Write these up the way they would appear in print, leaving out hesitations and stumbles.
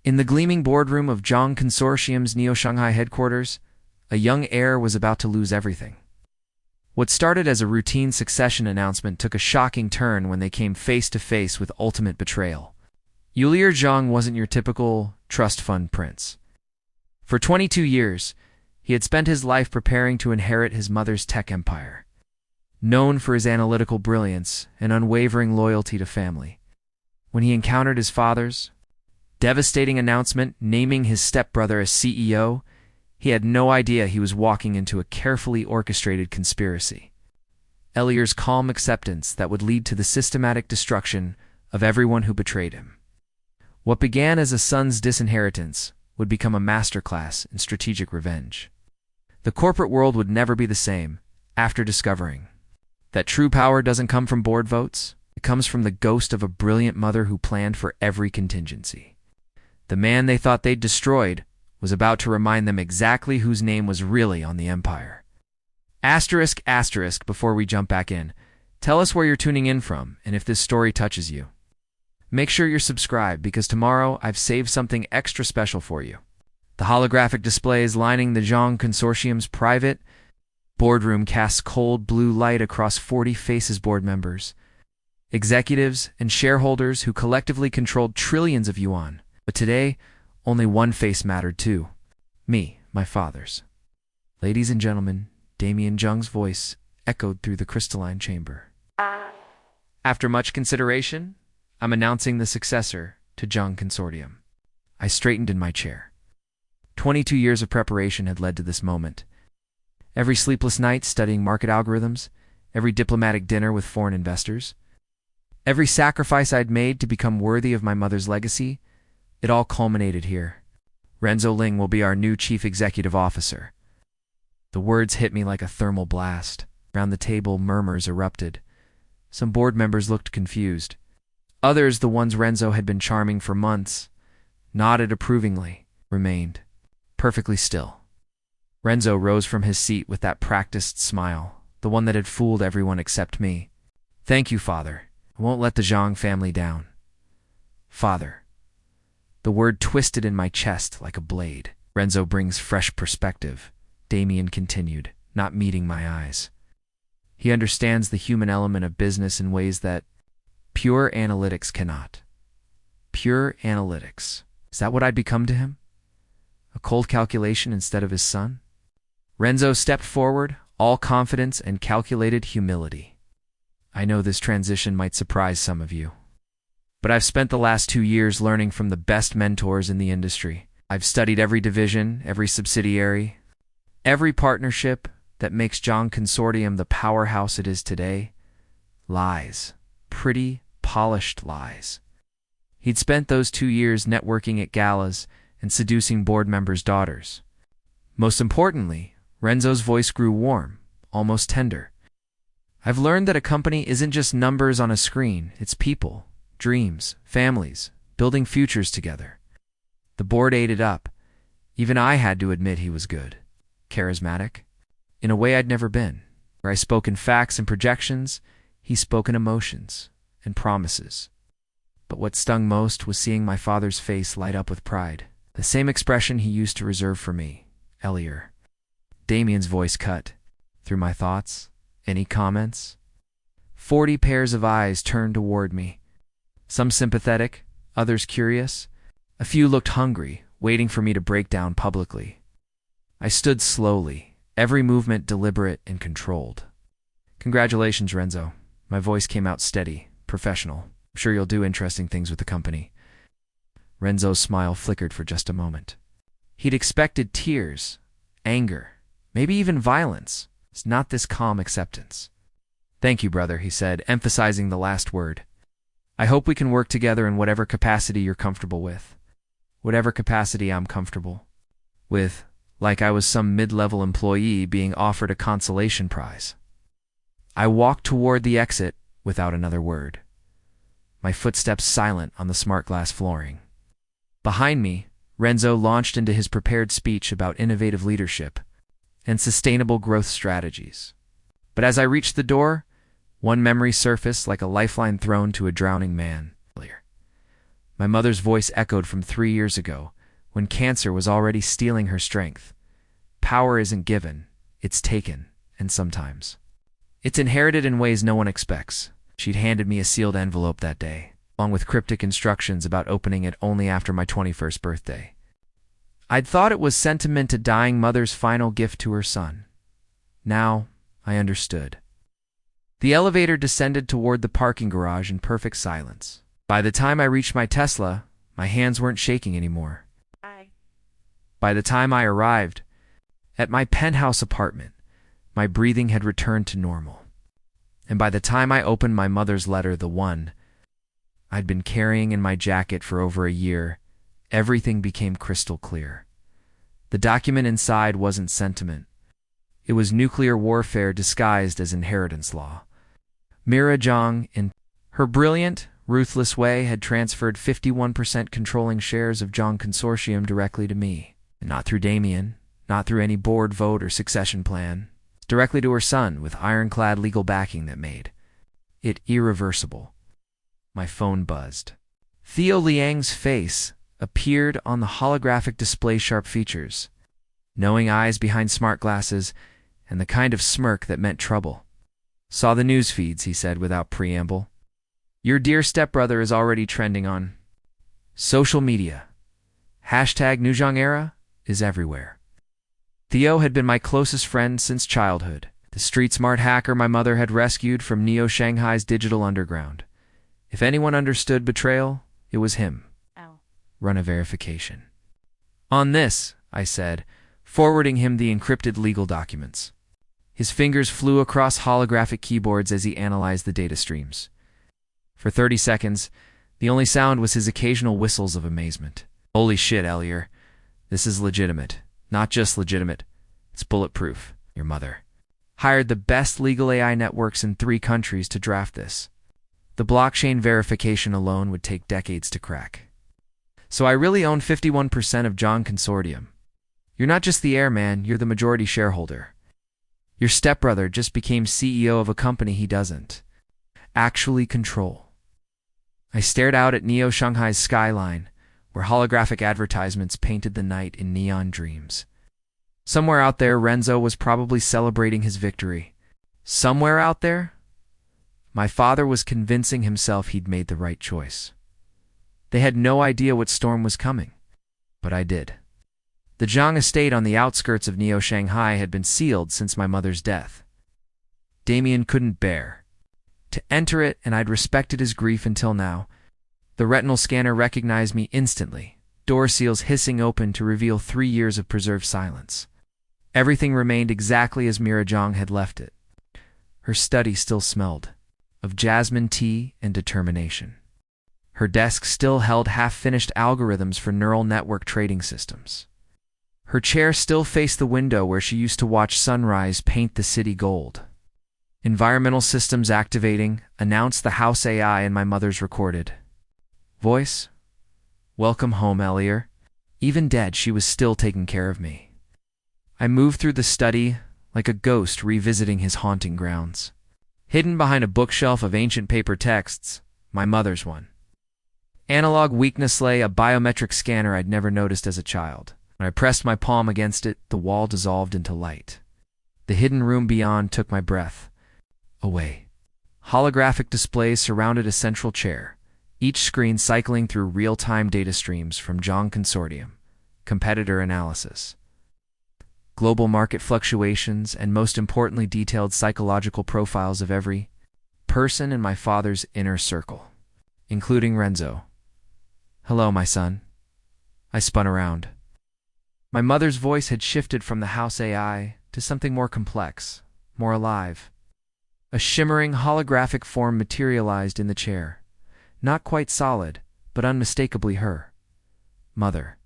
In the gleaming boardroom of Zhang Consortium's Neo-Shanghai headquarters, a young heir was about to lose everything. What started as a routine succession announcement took a shocking turn when they came face to face with ultimate betrayal. Elior Zhang wasn't your typical trust fund prince. For 22 years, he had spent his life preparing to inherit his mother's tech empire. Known for his analytical brilliance and unwavering loyalty to family, when he encountered his father's devastating announcement naming his stepbrother as CEO, he had no idea he was walking into a carefully orchestrated conspiracy. Elior's calm acceptance that would lead to the systematic destruction of everyone who betrayed him. What began as a son's disinheritance would become a masterclass in strategic revenge. The corporate world would never be the same after discovering that true power doesn't come from board votes. It comes from the ghost of a brilliant mother who planned for every contingency. The man they thought they'd destroyed was about to remind them exactly whose name was really on the empire. Asterisk, asterisk, before we jump back in, tell us where you're tuning in from and if this story touches you. Make sure you're subscribed because tomorrow I've saved something extra special for you. The holographic displays lining the Zhang Consortium's private boardroom casts cold blue light across 40 faces board members, executives, and shareholders who collectively controlled trillions of yuan. But today, only one face mattered too. Me, my father's. Ladies and gentlemen, Damien Zhang's voice echoed through the crystalline chamber. After much consideration, I'm announcing the successor to Zhang Consortium. I straightened in my chair. 22 years of preparation had led to this moment. Every sleepless night studying market algorithms, every diplomatic dinner with foreign investors, every sacrifice I'd made to become worthy of my mother's legacy, it all culminated here. Renzo Ling will be our new chief executive officer. The words hit me like a thermal blast. Around the table, murmurs erupted. Some board members looked confused. Others, the ones Renzo had been charming for months, nodded approvingly, remained perfectly still. Renzo rose from his seat with that practiced smile, the one that had fooled everyone except me. Thank you, Father. I won't let the Zhang family down. Father. The word twisted in my chest like a blade. Renzo brings fresh perspective, Damien continued, not meeting my eyes. He understands the human element of business in ways that pure analytics cannot. Pure analytics. Is that what I'd become to him? A cold calculation instead of his son? Renzo stepped forward, all confidence and calculated humility. I know this transition might surprise some of you, but I've spent the last 2 years learning from the best mentors in the industry. I've studied every division, every subsidiary, every partnership that makes Zhang Consortium the powerhouse it is today. Lies. Pretty, polished lies. He'd spent those 2 years networking at galas and seducing board members' daughters. Most importantly, Renzo's voice grew warm, almost tender. I've learned that a company isn't just numbers on a screen, it's people, dreams, families, building futures together. The board ate it up. Even I had to admit he was good, charismatic, in a way I'd never been. Where I spoke in facts and projections, he spoke in emotions and promises. But what stung most was seeing my father's face light up with pride, the same expression he used to reserve for me, Elior. Damien's voice cut through my thoughts. Any comments? 40 pairs of eyes turned toward me. Some sympathetic, others curious. A few looked hungry, waiting for me to break down publicly. I stood slowly, every movement deliberate and controlled. Congratulations, Renzo. My voice came out steady, professional. I'm sure you'll do interesting things with the company. Renzo's smile flickered for just a moment. He'd expected tears, anger, maybe even violence. It's not this calm acceptance. Thank you, brother, he said, emphasizing the last word. I hope we can work together in whatever capacity you're comfortable with. Whatever capacity I'm comfortable with, like I was some mid-level employee being offered a consolation prize. I walked toward the exit without another word, my footsteps silent on the smart glass flooring. Behind me, Renzo launched into his prepared speech about innovative leadership and sustainable growth strategies. But as I reached the door, one memory surfaced like a lifeline thrown to a drowning man. My mother's voice echoed from 3 years ago, when cancer was already stealing her strength. Power isn't given, it's taken, and sometimes it's inherited in ways no one expects. She'd handed me a sealed envelope that day, along with cryptic instructions about opening it only after my 21st birthday. I'd thought it was sentiment, a dying mother's final gift to her son. Now, I understood. The elevator descended toward the parking garage in perfect silence. By the time I reached my Tesla, my hands weren't shaking anymore. By the time I arrived at my penthouse apartment, my breathing had returned to normal. And by the time I opened my mother's letter, the one I'd been carrying in my jacket for over a year, everything became crystal clear. The document inside wasn't sentiment. It was nuclear warfare disguised as inheritance law. Elior Zhang, in her brilliant, ruthless way, had transferred 51% controlling shares of Zhang Consortium directly to me. Not through Damien, not through any board vote or succession plan. Directly to her son, with ironclad legal backing that made it irreversible. My phone buzzed. Theo Liang's face appeared on the holographic display's sharp features, knowing eyes behind smart glasses, and the kind of smirk that meant trouble. Saw the news feeds, he said without preamble. Your dear stepbrother is already trending on social media. Hashtag New Zhang era is everywhere. Theo had been my closest friend since childhood, the street-smart hacker my mother had rescued from Neo-Shanghai's digital underground. If anyone understood betrayal, it was him. Run a verification. On this, I said, forwarding him the encrypted legal documents. His fingers flew across holographic keyboards as he analyzed the data streams. For 30 seconds, the only sound was his occasional whistles of amazement. Holy shit, Elior. This is legitimate. Not just legitimate. It's bulletproof. Your mother hired the best legal AI networks in 3 countries to draft this. The blockchain verification alone would take decades to crack. So I really own 51% of Zhang Consortium. You're not just the heir, man, you're the majority shareholder. Your stepbrother just became CEO of a company he doesn't actually control. I stared out at Neo-Shanghai's skyline, where holographic advertisements painted the night in neon dreams. Somewhere out there, Renzo was probably celebrating his victory. Somewhere out there, my father was convincing himself he'd made the right choice. They had no idea what storm was coming, but I did. The Zhang estate on the outskirts of Neo-Shanghai had been sealed since my mother's death. Damien couldn't bear to enter it, and I'd respected his grief until now. The retinal scanner recognized me instantly, door seals hissing open to reveal 3 years of preserved silence. Everything remained exactly as Elior Zhang had left it. Her study still smelled of jasmine tea and determination. Her desk still held half-finished algorithms for neural network trading systems. Her chair still faced the window where she used to watch sunrise paint the city gold. Environmental systems activating, announced the house AI in my mother's recorded voice. Welcome home, Elior. Even dead, she was still taking care of me. I moved through the study like a ghost revisiting his haunting grounds. Hidden behind a bookshelf of ancient paper texts, my mother's one. Analog weakness lay, a biometric scanner I'd never noticed as a child. When I pressed my palm against it, the wall dissolved into light. The hidden room beyond took my breath away. Holographic displays surrounded a central chair, each screen cycling through real-time data streams from Zhang Consortium, competitor analysis, global market fluctuations, and most importantly, detailed psychological profiles of every person in my father's inner circle, including Renzo. Hello, my son. I spun around. My mother's voice had shifted from the house AI to something more complex, more alive. A shimmering holographic form materialized in the chair. Not quite solid, but unmistakably her. Mother.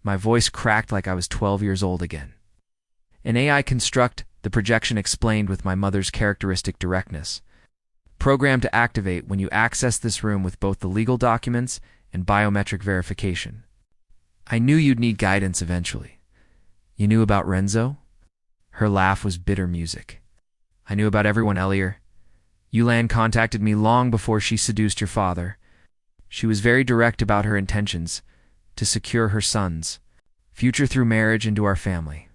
My voice cracked like I was 12 years old again. An AI construct, the projection explained with my mother's characteristic directness. Programmed to activate when you access this room with both the legal documents and biometric verification. I knew you'd need guidance eventually. You knew about Renzo? Her laugh was bitter music. I knew about everyone, Elior. Yulan contacted me long before she seduced your father. She was very direct about her intentions to secure her son's future through marriage into our family.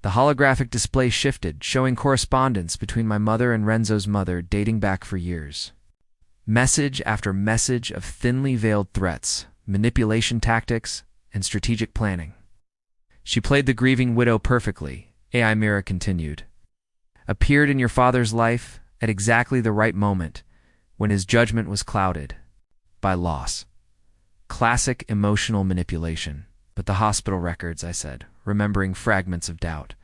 The holographic display shifted, showing correspondence between my mother and Renzo's mother dating back for years. Message after message of thinly veiled threats, manipulation tactics, and strategic planning. She played the grieving widow perfectly, AI Mira continued. Appeared in your father's life at exactly the right moment, when his judgment was clouded by loss. Classic emotional manipulation. But the hospital records, I said, remembering fragments of doubt.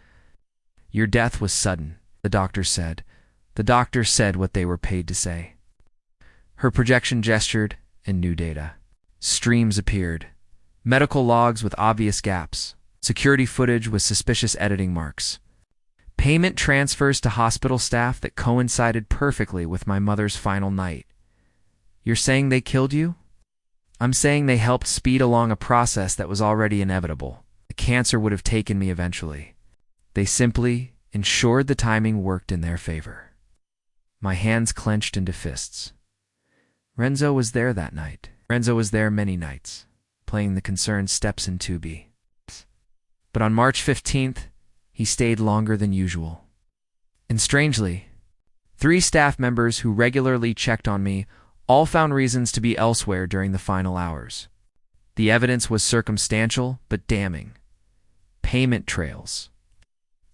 Your death was sudden, the doctor said. The doctor said what they were paid to say. Her projection gestured, and new data. Streams appeared. Medical logs with obvious gaps. Security footage with suspicious editing marks. Payment transfers to hospital staff that coincided perfectly with my mother's final night. You're saying they killed you? I'm saying they helped speed along a process that was already inevitable. The cancer would have taken me eventually. They simply ensured the timing worked in their favor. My hands clenched into fists. Renzo was there that night. Renzo was there many nights, playing the concerned steps in 2B. But on March 15th, he stayed longer than usual. And strangely, 3 staff members who regularly checked on me all found reasons to be elsewhere during the final hours. The evidence was circumstantial but damning. Payment trails,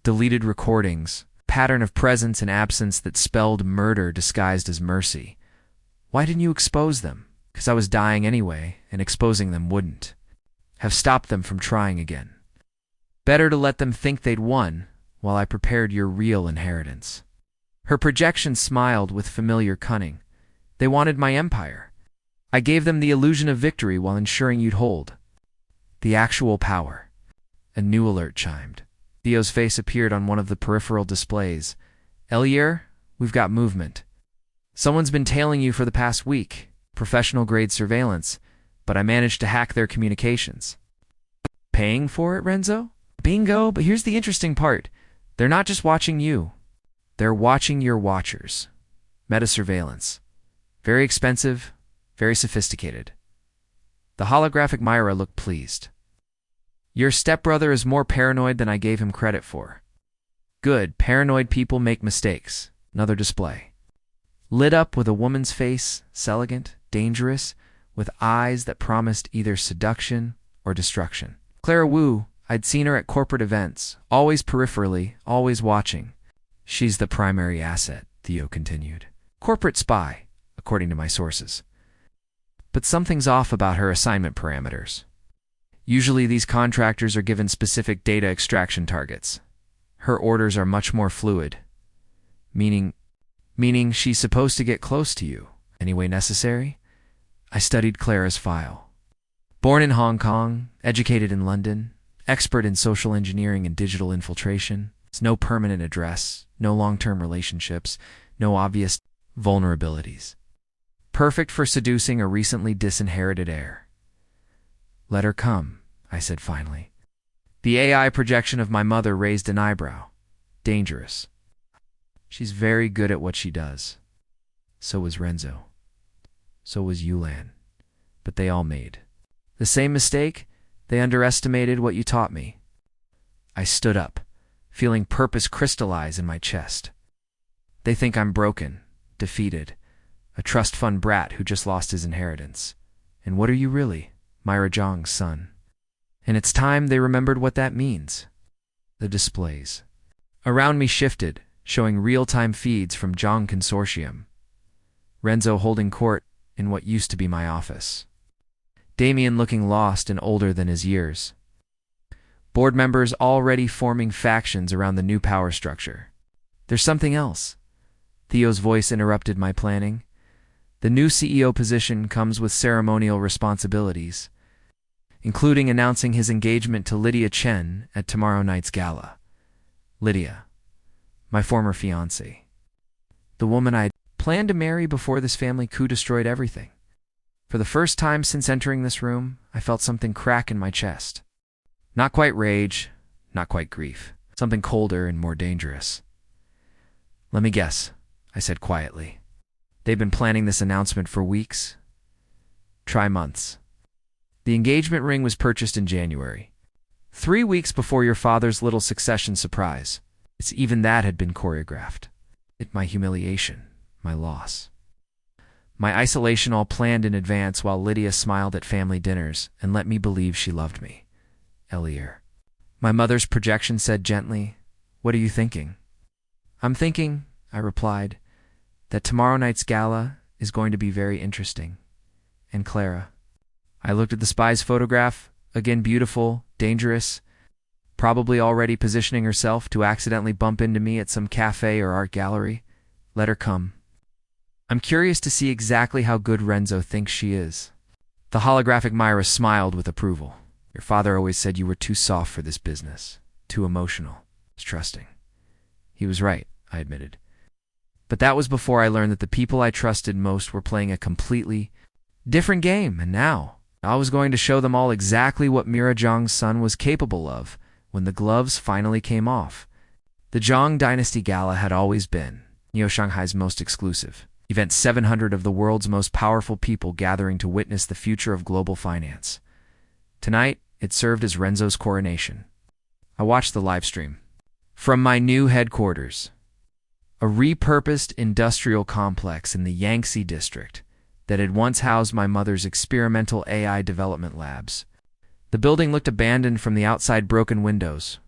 deleted recordings, pattern of presence and absence that spelled murder disguised as mercy. Why didn't you expose them? Because I was dying anyway, and exposing them wouldn't have stopped them from trying again. Better to let them think they'd won while I prepared your real inheritance. Her projection smiled with familiar cunning. They wanted my empire. I gave them the illusion of victory while ensuring you'd hold the actual power. A new alert chimed. Theo's face appeared on one of the peripheral displays. Elior, we've got movement. Someone's been tailing you for the past week. Professional-grade surveillance, but I managed to hack their communications. Paying for it, Renzo? Bingo, but here's the interesting part. They're not just watching you. They're watching your watchers. Meta-surveillance. Very expensive, very sophisticated. The holographic Myra looked pleased. Your stepbrother is more paranoid than I gave him credit for. Good, paranoid people make mistakes. Another display. Lit up with a woman's face, elegant, dangerous, with eyes that promised either seduction or destruction. Clara Wu, I'd seen her at corporate events, always peripherally, always watching. She's the primary asset, Theo continued. Corporate spy, according to my sources. But something's off about her assignment parameters. Usually these contractors are given specific data extraction targets. Her orders are much more fluid, meaning she's supposed to get close to you, any way necessary. I studied Clara's file. Born in Hong Kong, educated in London, expert in social engineering and digital infiltration, no permanent address, no long-term relationships, no obvious vulnerabilities. Perfect for seducing a recently disinherited heir. Let her come, I said finally. The AI projection of my mother raised an eyebrow. Dangerous. She's very good at what she does. So was Renzo. So was Yulan. But they all made the same mistake. They underestimated what you taught me. I stood up, feeling purpose crystallize in my chest. They think I'm broken, defeated, a trust fund brat who just lost his inheritance. And what are you really? Myra Zhang's son. And it's time they remembered what that means. The displays around me shifted, showing real-time feeds from Zhang Consortium. Renzo holding court in what used to be my office. Damien looking lost and older than his years. Board members already forming factions around the new power structure. There's something else. Theo's voice interrupted my planning. The new CEO position comes with ceremonial responsibilities, including announcing his engagement to Lydia Chen at tomorrow night's gala. Lydia, my former fiancée. The woman I'd planned to marry before this family coup destroyed everything. For the first time since entering this room, I felt something crack in my chest. Not quite rage, not quite grief. Something colder and more dangerous. Let me guess, I said quietly. They've been planning this announcement for weeks. Try months. The engagement ring was purchased in January, 3 weeks before your father's little succession surprise. Even that had been choreographed. My humiliation, my loss. My isolation all planned in advance while Lydia smiled at family dinners and let me believe she loved me. Elior. My mother's projection said gently, "What are you thinking?" "I'm thinking," I replied, "that tomorrow night's gala is going to be very interesting. And Clara." I looked at the spy's photograph, again beautiful, dangerous, probably already positioning herself to accidentally bump into me at some cafe or art gallery. Let her come. I'm curious to see exactly how good Renzo thinks she is. The holographic Myra smiled with approval. Your father always said you were too soft for this business, too emotional, trusting. He was right, I admitted. But that was before I learned that the people I trusted most were playing a completely different game, and now I was going to show them all exactly what Mira Zhang's son was capable of when the gloves finally came off. The Zhang Dynasty Gala had always been Neo-Shanghai's most exclusive event, 700 of the world's most powerful people gathering to witness the future of global finance. Tonight, it served as Renzo's coronation. I watched the live stream. From my new headquarters, a repurposed industrial complex in the Yangtze district that had once housed my mother's experimental AI development labs. The building looked abandoned from the outside, broken windows,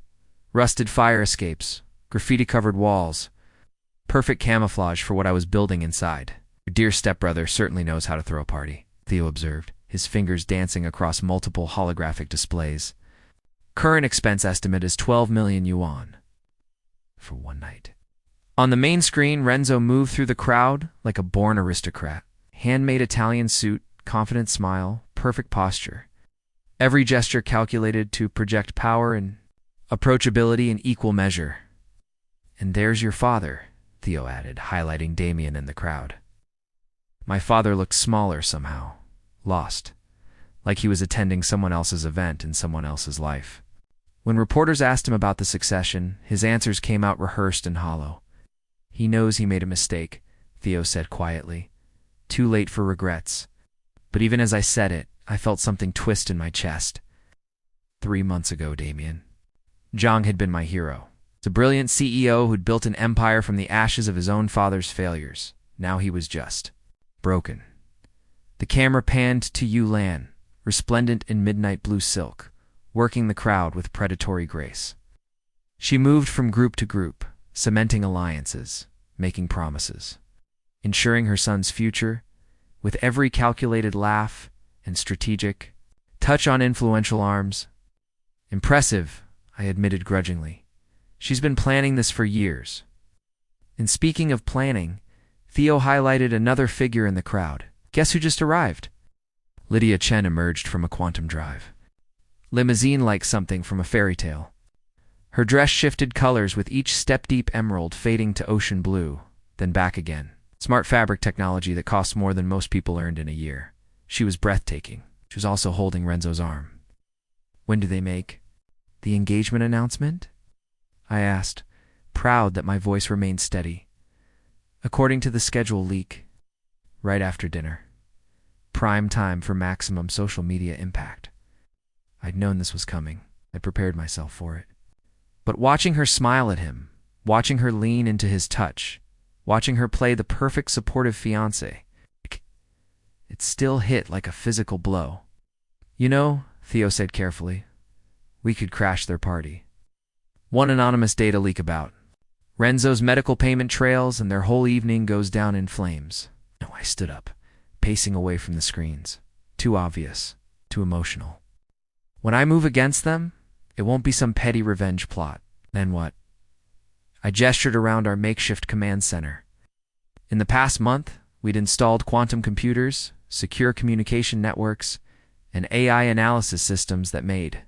rusted fire escapes, graffiti-covered walls. Perfect camouflage for what I was building inside. Your dear stepbrother certainly knows how to throw a party, Theo observed, his fingers dancing across multiple holographic displays. Current expense estimate is 12 million yuan for one night. On the main screen, Renzo moved through the crowd like a born aristocrat. Handmade Italian suit, confident smile, perfect posture. Every gesture calculated to project power and approachability in equal measure. And there's your father, Theo added, highlighting Damien in the crowd. My father looked smaller somehow, lost, like he was attending someone else's event in someone else's life. When reporters asked him about the succession, his answers came out rehearsed and hollow. He knows he made a mistake, Theo said quietly. Too late for regrets. But even as I said it, I felt something twist in my chest. 3 months ago, Damien. Zhang had been my hero. The brilliant CEO who'd built an empire from the ashes of his own father's failures. Now he was just broken. The camera panned to Yu Lan, resplendent in midnight blue silk, working the crowd with predatory grace. She moved from group to group, cementing alliances, making promises, ensuring her son's future, with every calculated laugh and strategic touch on influential arms. Impressive, I admitted grudgingly. She's been planning this for years. And speaking of planning, Theo highlighted another figure in the crowd. Guess who just arrived? Lydia Chen emerged from a quantum drive. Limousine-like something from a fairy tale. Her dress shifted colors with each step-deep emerald fading to ocean blue, then back again. Smart fabric technology that cost more than most people earned in a year. She was breathtaking. She was also holding Renzo's arm. When do they make the engagement announcement? I asked, proud that my voice remained steady. According to the schedule leak, right after dinner. Prime time for maximum social media impact. I'd known this was coming. I'd prepared myself for it. But watching her smile at him, watching her lean into his touch, watching her play the perfect supportive fiancé, it still hit like a physical blow. You know, Theo said carefully, we could crash their party. One anonymous data leak about Renzo's medical payment trails, and their whole evening goes down in flames. No, I stood up, pacing away from the screens. Too obvious, too emotional. When I move against them, it won't be some petty revenge plot. Then what? I gestured around our makeshift command center. In the past month, we'd installed quantum computers, secure communication networks, and AI analysis systems that made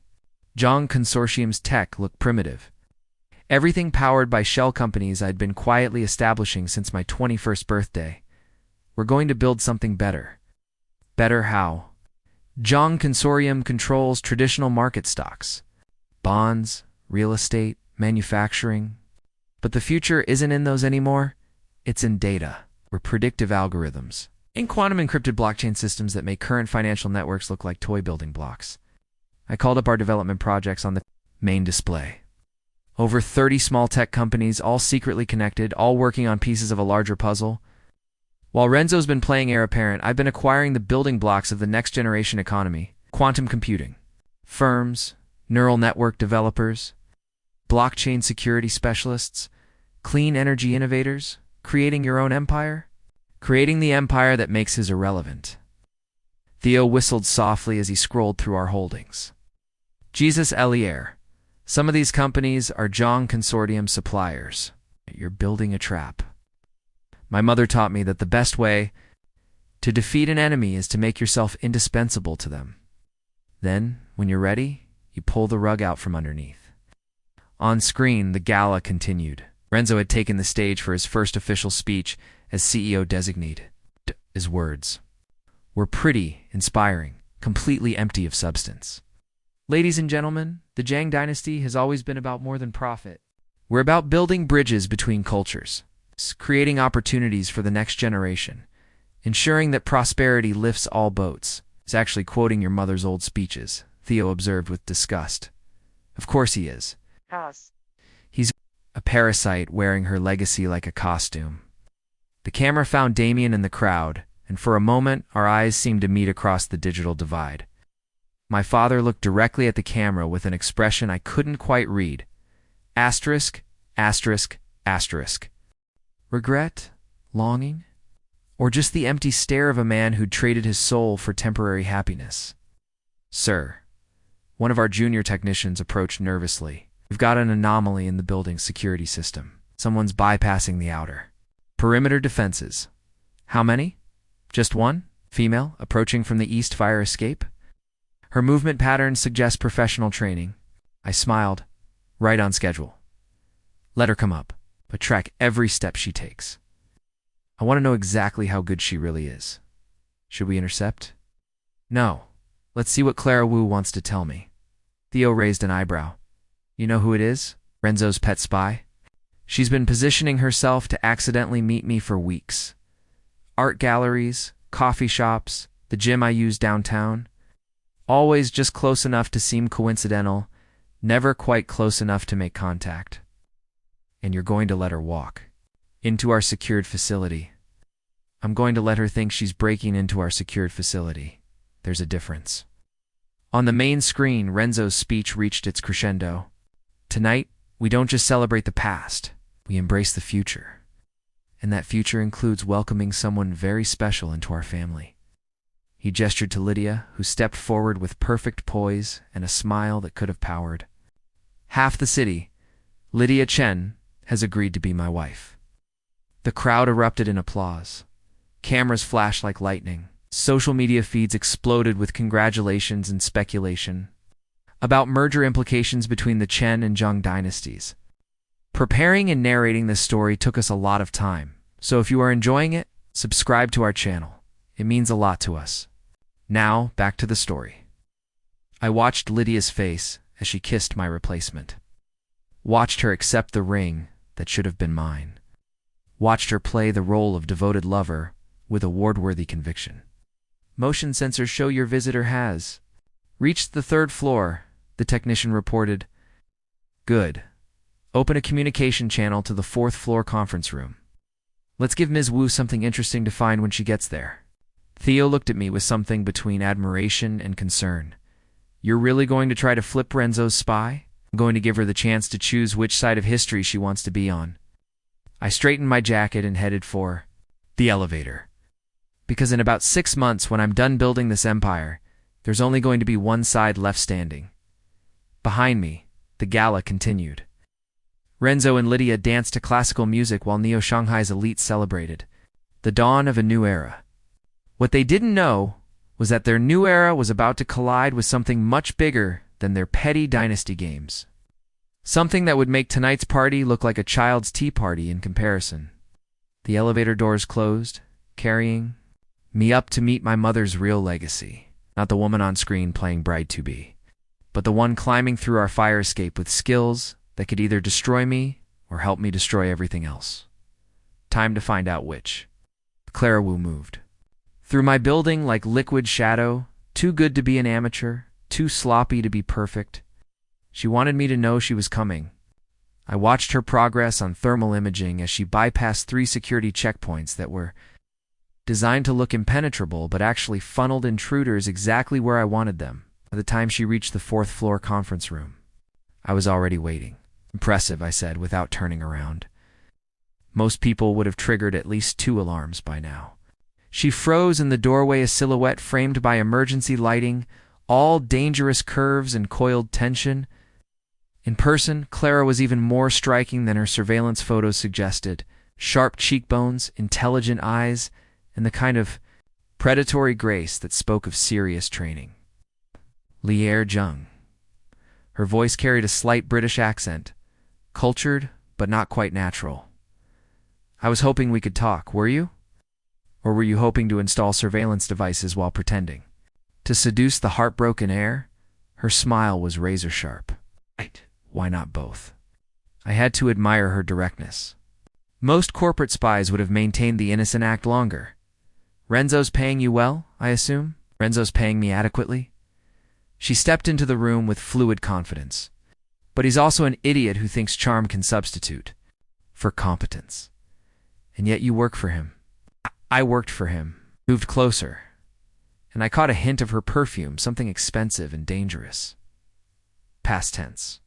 Zhang Consortium's tech look primitive. Everything powered by shell companies I'd been quietly establishing since my 21st birthday. We're going to build something better. Better how? Zhang Consortium controls traditional market stocks, bonds, real estate, manufacturing. But the future isn't in those anymore. It's in data, or predictive algorithms. and quantum encrypted blockchain systems that make current financial networks look like toy building blocks. I called up our development projects on the main display. Over 30 small tech companies, all secretly connected, all working on pieces of a larger puzzle. While Renzo's been playing heir apparent, I've been acquiring the building blocks of the next generation economy: quantum computing, firms, neural network developers, blockchain security specialists, clean energy innovators, creating your own empire, creating the empire that makes his irrelevant. Theo whistled softly as he scrolled through our holdings. Jesus, Elior. Some of these companies are Zhang Consortium suppliers. You're building a trap. My mother taught me that the best way to defeat an enemy is to make yourself indispensable to them. Then, when you're ready, you pull the rug out from underneath. On screen, the gala continued. Renzo had taken the stage for his first official speech as CEO designate. His words were pretty, inspiring, completely empty of substance. Ladies and gentlemen, the Zhang dynasty has always been about more than profit. We're about building bridges between cultures, creating opportunities for the next generation, ensuring that prosperity lifts all boats. He's actually quoting your mother's old speeches, Theo observed with disgust. Of course he is. He's a parasite wearing her legacy like a costume. The camera found Damien in the crowd, and for a moment our eyes seemed to meet across the digital divide. My father looked directly at the camera with an expression I couldn't quite read. Asterisk, asterisk, asterisk. Regret? Longing? Or just the empty stare of a man who'd traded his soul for temporary happiness? Sir, one of our junior technicians approached nervously. We've got an anomaly in the building's security system. Someone's bypassing the outer perimeter defenses. How many? Just one? Female, approaching from the east fire escape? Her movement patterns suggest professional training. I smiled. Right on schedule. Let her come up, but track every step she takes. I want to know exactly how good she really is. Should we intercept? No. Let's see what Clara Wu wants to tell me. Theo raised an eyebrow. You know who it is? Renzo's pet spy? She's been positioning herself to accidentally meet me for weeks. Art galleries, coffee shops, the gym I use downtown. Always just close enough to seem coincidental, never quite close enough to make contact. And you're going to let her walk into our secured facility. I'm going to let her think she's breaking into our secured facility. There's a difference. On the main screen, Renzo's speech reached its crescendo. Tonight, we don't just celebrate the past, we embrace the future. And that future includes welcoming someone very special into our family. He gestured to Lydia, who stepped forward with perfect poise and a smile that could have powered half the city. Lydia Chen has agreed to be my wife. The crowd erupted in applause. Cameras flashed like lightning. Social media feeds exploded with congratulations and speculation about merger implications between the Chen and Zhang dynasties. Preparing and narrating this story took us a lot of time, so if you are enjoying it, subscribe to our channel. It means a lot to us. Now, back to the story. I watched Lydia's face as she kissed my replacement. Watched her accept the ring that should have been mine. Watched her play the role of devoted lover with award-worthy conviction. Motion sensors show your visitor has reached the 3rd floor, the technician reported. Good. Open a communication channel to the 4th floor conference room. Let's give Ms. Wu something interesting to find when she gets there. Theo looked at me with something between admiration and concern. You're really going to try to flip Renzo's spy? I'm going to give her the chance to choose which side of history she wants to be on. I straightened my jacket and headed for the elevator. Because in about 6 months, when I'm done building this empire, there's only going to be one side left standing. Behind me, the gala continued. Renzo and Lydia danced to classical music while Neo-Shanghai's elite celebrated the dawn of a new era. What they didn't know was that their new era was about to collide with something much bigger than their petty dynasty games. Something that would make tonight's party look like a child's tea party in comparison. The elevator doors closed, carrying me up to meet my mother's real legacy. Not the woman on screen playing bride-to-be, but the one climbing through our fire escape with skills that could either destroy me or help me destroy everything else. Time to find out which. Clara Wu moved. Through my building like liquid shadow, too good to be an amateur, too sloppy to be perfect. She wanted me to know she was coming. I watched her progress on thermal imaging as she bypassed 3 security checkpoints that were designed to look impenetrable but actually funneled intruders exactly where I wanted them. By the time she reached the 4th floor conference room, I was already waiting. Impressive, I said, without turning around. Most people would have triggered at least 2 alarms by now. She froze in the doorway, a silhouette framed by emergency lighting, all dangerous curves and coiled tension. In person, Clara was even more striking than her surveillance photos suggested. Sharp cheekbones, intelligent eyes, and the kind of predatory grace that spoke of serious training. Elior Zhang. Her voice carried a slight British accent, cultured but not quite natural. I was hoping we could talk, were you? Or were you hoping to install surveillance devices while pretending? To seduce the heartbroken heir? Her smile was razor-sharp. Why not both? I had to admire her directness. Most corporate spies would have maintained the innocent act longer. Renzo's paying you well, I assume? Renzo's paying me adequately? She stepped into the room with fluid confidence. But he's also an idiot who thinks charm can substitute for competence. And yet you work for him. I worked for him, moved closer, and I caught a hint of her perfume, something expensive and dangerous. Past tense.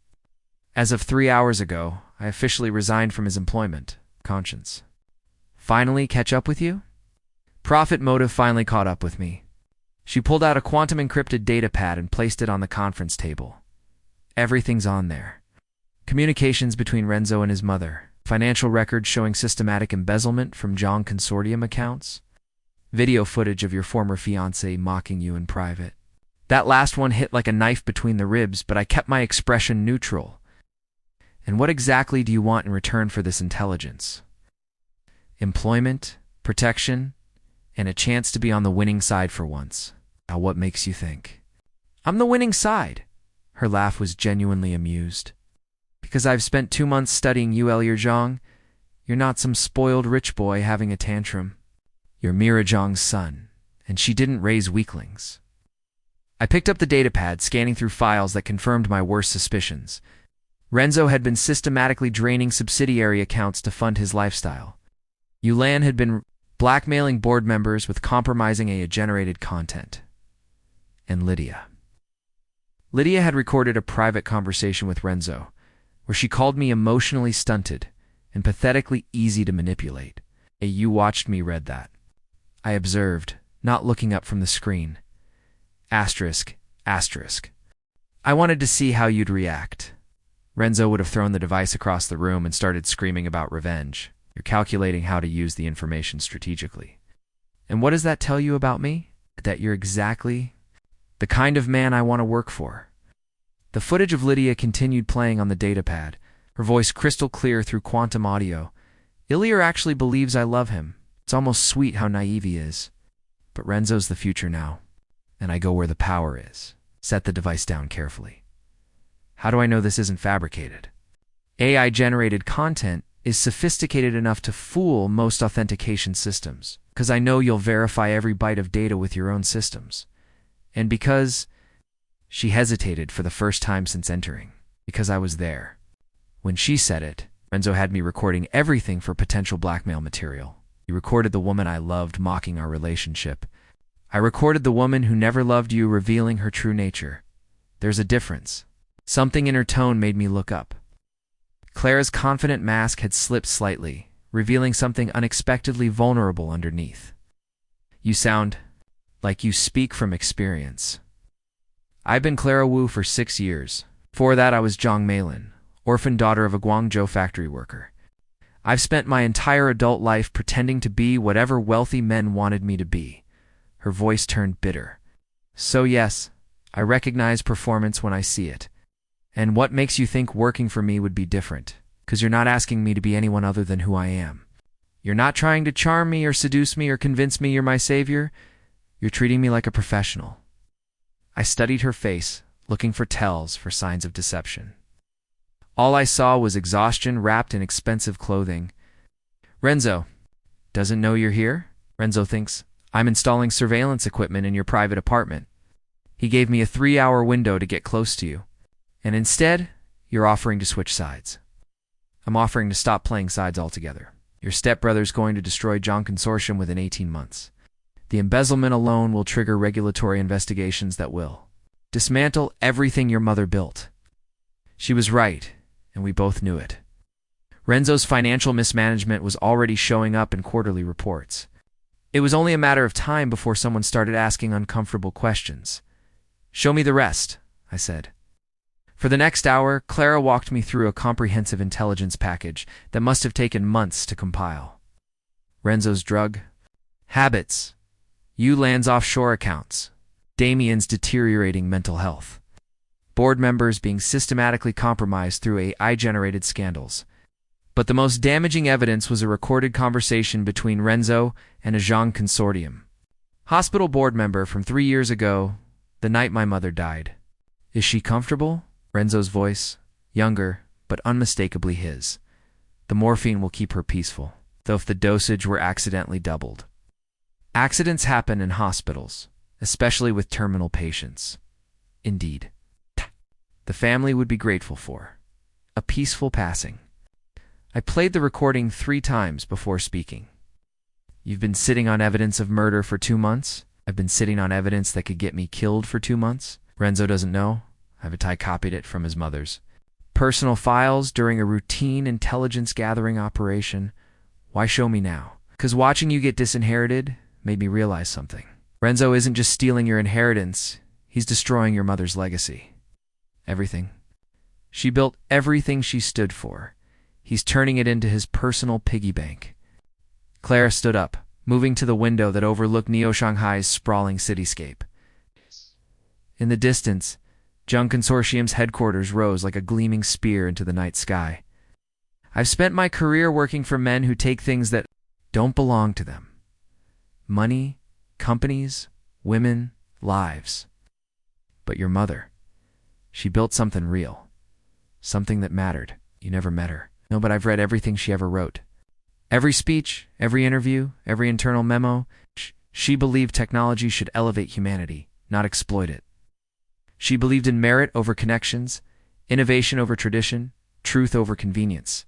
As of 3 hours ago, I officially resigned from his employment. Conscience. Finally catch up with you? Profit motive finally caught up with me. She pulled out a quantum-encrypted data pad and placed it on the conference table. Everything's on there. Communications between Renzo and his mother. Financial records showing systematic embezzlement from Zhang Consortium accounts. Video footage of your former fiancé mocking you in private. That last one hit like a knife between the ribs, but I kept my expression neutral. And what exactly do you want in return for this intelligence? Employment, protection, and a chance to be on the winning side for once. Now what makes you think? I'm the winning side. Her laugh was genuinely amused. Because I've spent 2 months studying you, Elior Zhang. You're not some spoiled rich boy having a tantrum. You're Mira Zhang's son, and she didn't raise weaklings. I picked up the datapad, scanning through files that confirmed my worst suspicions. Renzo had been systematically draining subsidiary accounts to fund his lifestyle. Yulan had been blackmailing board members with compromising AI-generated content. And Lydia. Lydia had recorded a private conversation with Renzo, where she called me emotionally stunted and pathetically easy to manipulate. You watched me read that. I observed, not looking up from the screen. Asterisk, asterisk. I wanted to see how you'd react. Renzo would have thrown the device across the room and started screaming about revenge. You're calculating how to use the information strategically. And what does that tell you about me? That you're exactly the kind of man I want to work for. The footage of Lydia continued playing on the datapad, her voice crystal clear through quantum audio. Elior actually believes I love him. It's almost sweet how naive he is. But Renzo's the future now, and I go where the power is. Set the device down carefully. How do I know this isn't fabricated? AI-generated content is sophisticated enough to fool most authentication systems, because I know you'll verify every byte of data with your own systems. And because she hesitated for the first time since entering, because I was there. When she said it, Renzo had me recording everything for potential blackmail material. He recorded the woman I loved mocking our relationship. I recorded the woman who never loved you revealing her true nature. There's a difference. Something in her tone made me look up. Clara's confident mask had slipped slightly, revealing something unexpectedly vulnerable underneath. You sound like you speak from experience. I've been Clara Wu for 6 years. Before that, I was Zhang Meilin, orphan daughter of a Guangzhou factory worker. I've spent my entire adult life pretending to be whatever wealthy men wanted me to be. Her voice turned bitter. So yes, I recognize performance when I see it. And what makes you think working for me would be different? Because you're not asking me to be anyone other than who I am. You're not trying to charm me or seduce me or convince me you're my savior. You're treating me like a professional. I studied her face, looking for tells, for signs of deception. All I saw was exhaustion wrapped in expensive clothing. Renzo doesn't know you're here? Renzo thinks I'm installing surveillance equipment in your private apartment. He gave me a 3-hour window to get close to you. And instead, you're offering to switch sides. I'm offering to stop playing sides altogether. Your stepbrother's going to destroy Zhang Consortium within 18 months. The embezzlement alone will trigger regulatory investigations that will dismantle everything your mother built. She was right, and we both knew it. Renzo's financial mismanagement was already showing up in quarterly reports. It was only a matter of time before someone started asking uncomfortable questions. "Show me the rest," I said. For the next hour, Clara walked me through a comprehensive intelligence package that must have taken months to compile. Renzo's drug habits, Yulan's offshore accounts, Damien's deteriorating mental health, board members being systematically compromised through AI-generated scandals. But the most damaging evidence was a recorded conversation between Renzo and a Zhang Consortium hospital board member from 3 years ago, the night my mother died. "Is she comfortable?" Renzo's voice, younger, but unmistakably his. "The morphine will keep her peaceful, though if the dosage were accidentally doubled." Accidents happen in hospitals, especially with terminal patients. Indeed. The family would be grateful for a peaceful passing. I played the recording 3 times before speaking. "You've been sitting on evidence of murder for 2 months. I've been sitting on evidence that could get me killed for 2 months. Renzo doesn't know. Avatai copied it from his mother's personal files during a routine intelligence gathering operation. Why show me now? Because watching you get disinherited made me realize something. Renzo isn't just stealing your inheritance, he's destroying your mother's legacy. Everything. She built everything she stood for. He's turning it into his personal piggy bank." Clara stood up, moving to the window that overlooked Neo-Shanghai's sprawling cityscape. In the distance, Zhang Consortium's headquarters rose like a gleaming spear into the night sky. "I've spent my career working for men who take things that don't belong to them. Money, companies, women, lives. But your mother, she built something real. Something that mattered. You never met her. No, but I've read everything she ever wrote. Every speech, every interview, every internal memo. She believed technology should elevate humanity, not exploit it. She believed in merit over connections, innovation over tradition, truth over convenience."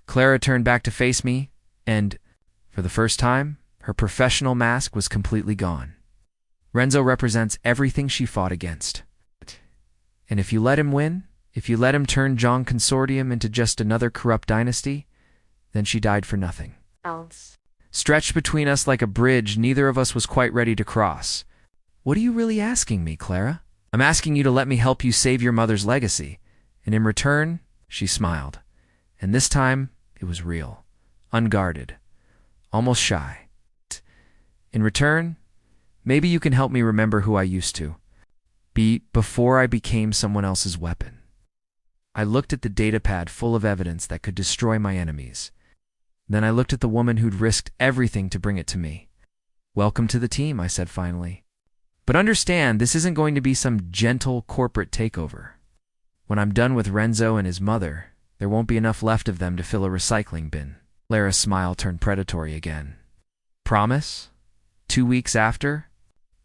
Clara turned back to face me, and, for the first time, her professional mask was completely gone. Renzo represents everything she fought against. And if you let him win, if you let him turn Zhang Consortium into just another corrupt dynasty, then she died for nothing. Stretched between us like a bridge neither of us was quite ready to cross. "What are you really asking me, Clara?" "I'm asking you to let me help you save your mother's legacy. And in return," she smiled. And this time, it was real, unguarded, almost shy. "In return, maybe you can help me remember who I used to be before I became someone else's weapon." I looked at the datapad full of evidence that could destroy my enemies. Then I looked at the woman who'd risked everything to bring it to me. "Welcome to the team," I said finally. "But understand, this isn't going to be some gentle corporate takeover. When I'm done with Renzo and his mother, there won't be enough left of them to fill a recycling bin." Clara's smile turned predatory again. "Promise?" 2 weeks after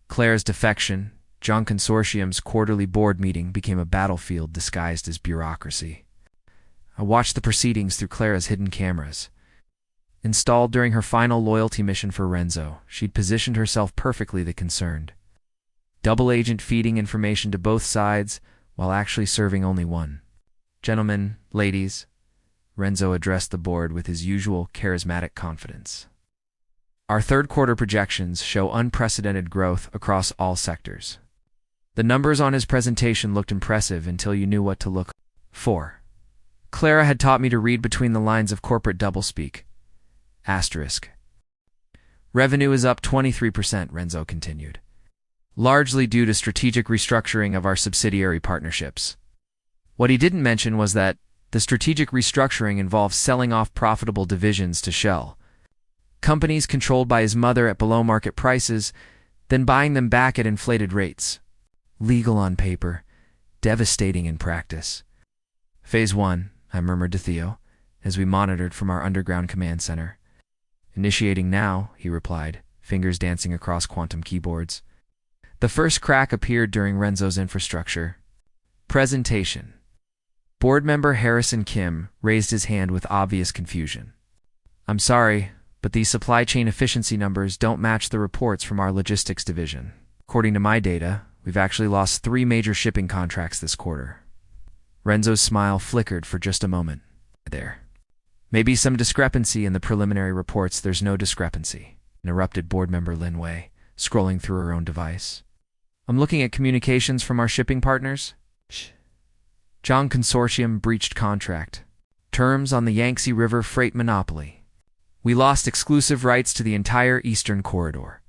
Clara's defection, Zhang Consortium's quarterly board meeting became a battlefield disguised as bureaucracy. I watched the proceedings through Clara's hidden cameras. Installed during her final loyalty mission for Renzo, she'd positioned herself perfectly the concerned. Double agent feeding information to both sides while actually serving only one. "Gentlemen, ladies," Renzo addressed the board with his usual charismatic confidence. "Our third quarter projections show unprecedented growth across all sectors." The numbers on his presentation looked impressive until you knew what to look for. Clara had taught me to read between the lines of corporate doublespeak. Asterisk. "Revenue is up 23%, Renzo continued, largely due to strategic restructuring of our subsidiary partnerships. What he didn't mention was that the strategic restructuring involves selling off profitable divisions to Shell, companies controlled by his mother at below-market prices, then buying them back at inflated rates. Legal on paper, devastating in practice. Phase 1, I murmured to Theo, as we monitored from our underground command center. Initiating now, he replied. fingers dancing across quantum keyboards. The first crack appeared during Renzo's infrastructure presentation. Board member Harrison Kim raised his hand with obvious confusion. "I'm sorry, but these supply chain efficiency numbers don't match the reports from our logistics division. According to my data, we've actually lost 3 major shipping contracts this quarter." Renzo's smile flickered for just a moment. "There may be some discrepancy in the preliminary reports." "There's no discrepancy," interrupted board member Lin Wei, scrolling through her own device. "I'm looking at communications from our shipping partners. Zhang Consortium breached contract. Terms on the Yangtze River freight monopoly. We lost exclusive rights to the entire eastern corridor."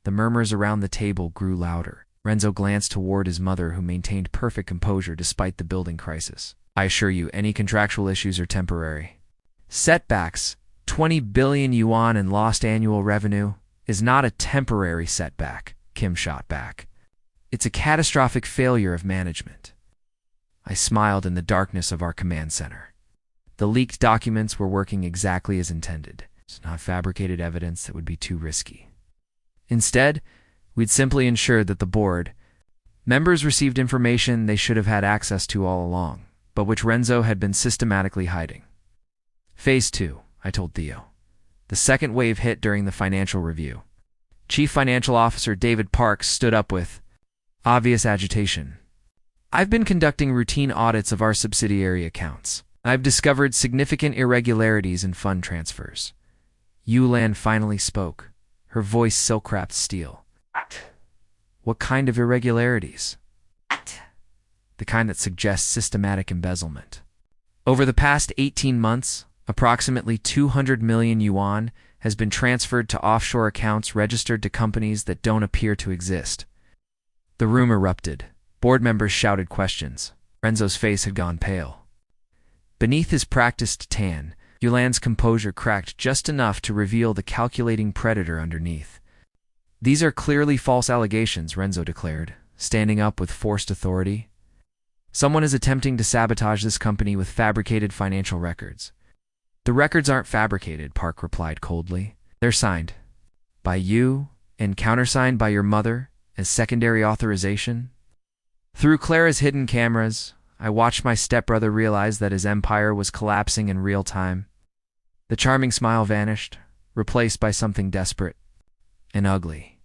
The murmurs around the table grew louder. Renzo glanced toward his mother, who maintained perfect composure despite the building crisis. "I assure you, any contractual issues are temporary. Setbacks, 20 billion yuan in lost annual revenue, is not a temporary setback," Kim shot back. "It's a catastrophic failure of management." I smiled in the darkness of our command center. The leaked documents were working exactly as intended. It's not fabricated evidence that would be too risky. Instead, we'd simply ensured that the board members received information they should have had access to all along, but which Renzo had been systematically hiding. Phase 2, I told Theo. The second wave hit during the financial review. Chief Financial Officer David Parks stood up with obvious agitation. "I've been conducting routine audits of our subsidiary accounts. I've discovered significant irregularities in fund transfers." Yulan finally spoke, her voice silk-wrapped steel. "What kind of irregularities?" "The kind that suggests systematic embezzlement. Over the past 18 months, approximately 200 million yuan has been transferred to offshore accounts registered to companies that don't appear to exist." The room erupted. Board members shouted questions. Renzo's face had gone pale. Beneath his practiced tan, Yulan's composure cracked just enough to reveal the calculating predator underneath. "These are clearly false allegations," Renzo declared, standing up with forced authority. "Someone is attempting to sabotage this company with fabricated financial records." "The records aren't fabricated," Park replied coldly. "They're signed by you and countersigned by your mother as secondary authorization." Through Clara's hidden cameras, I watched my stepbrother realize that his empire was collapsing in real time. The charming smile vanished, replaced by something desperate and ugly.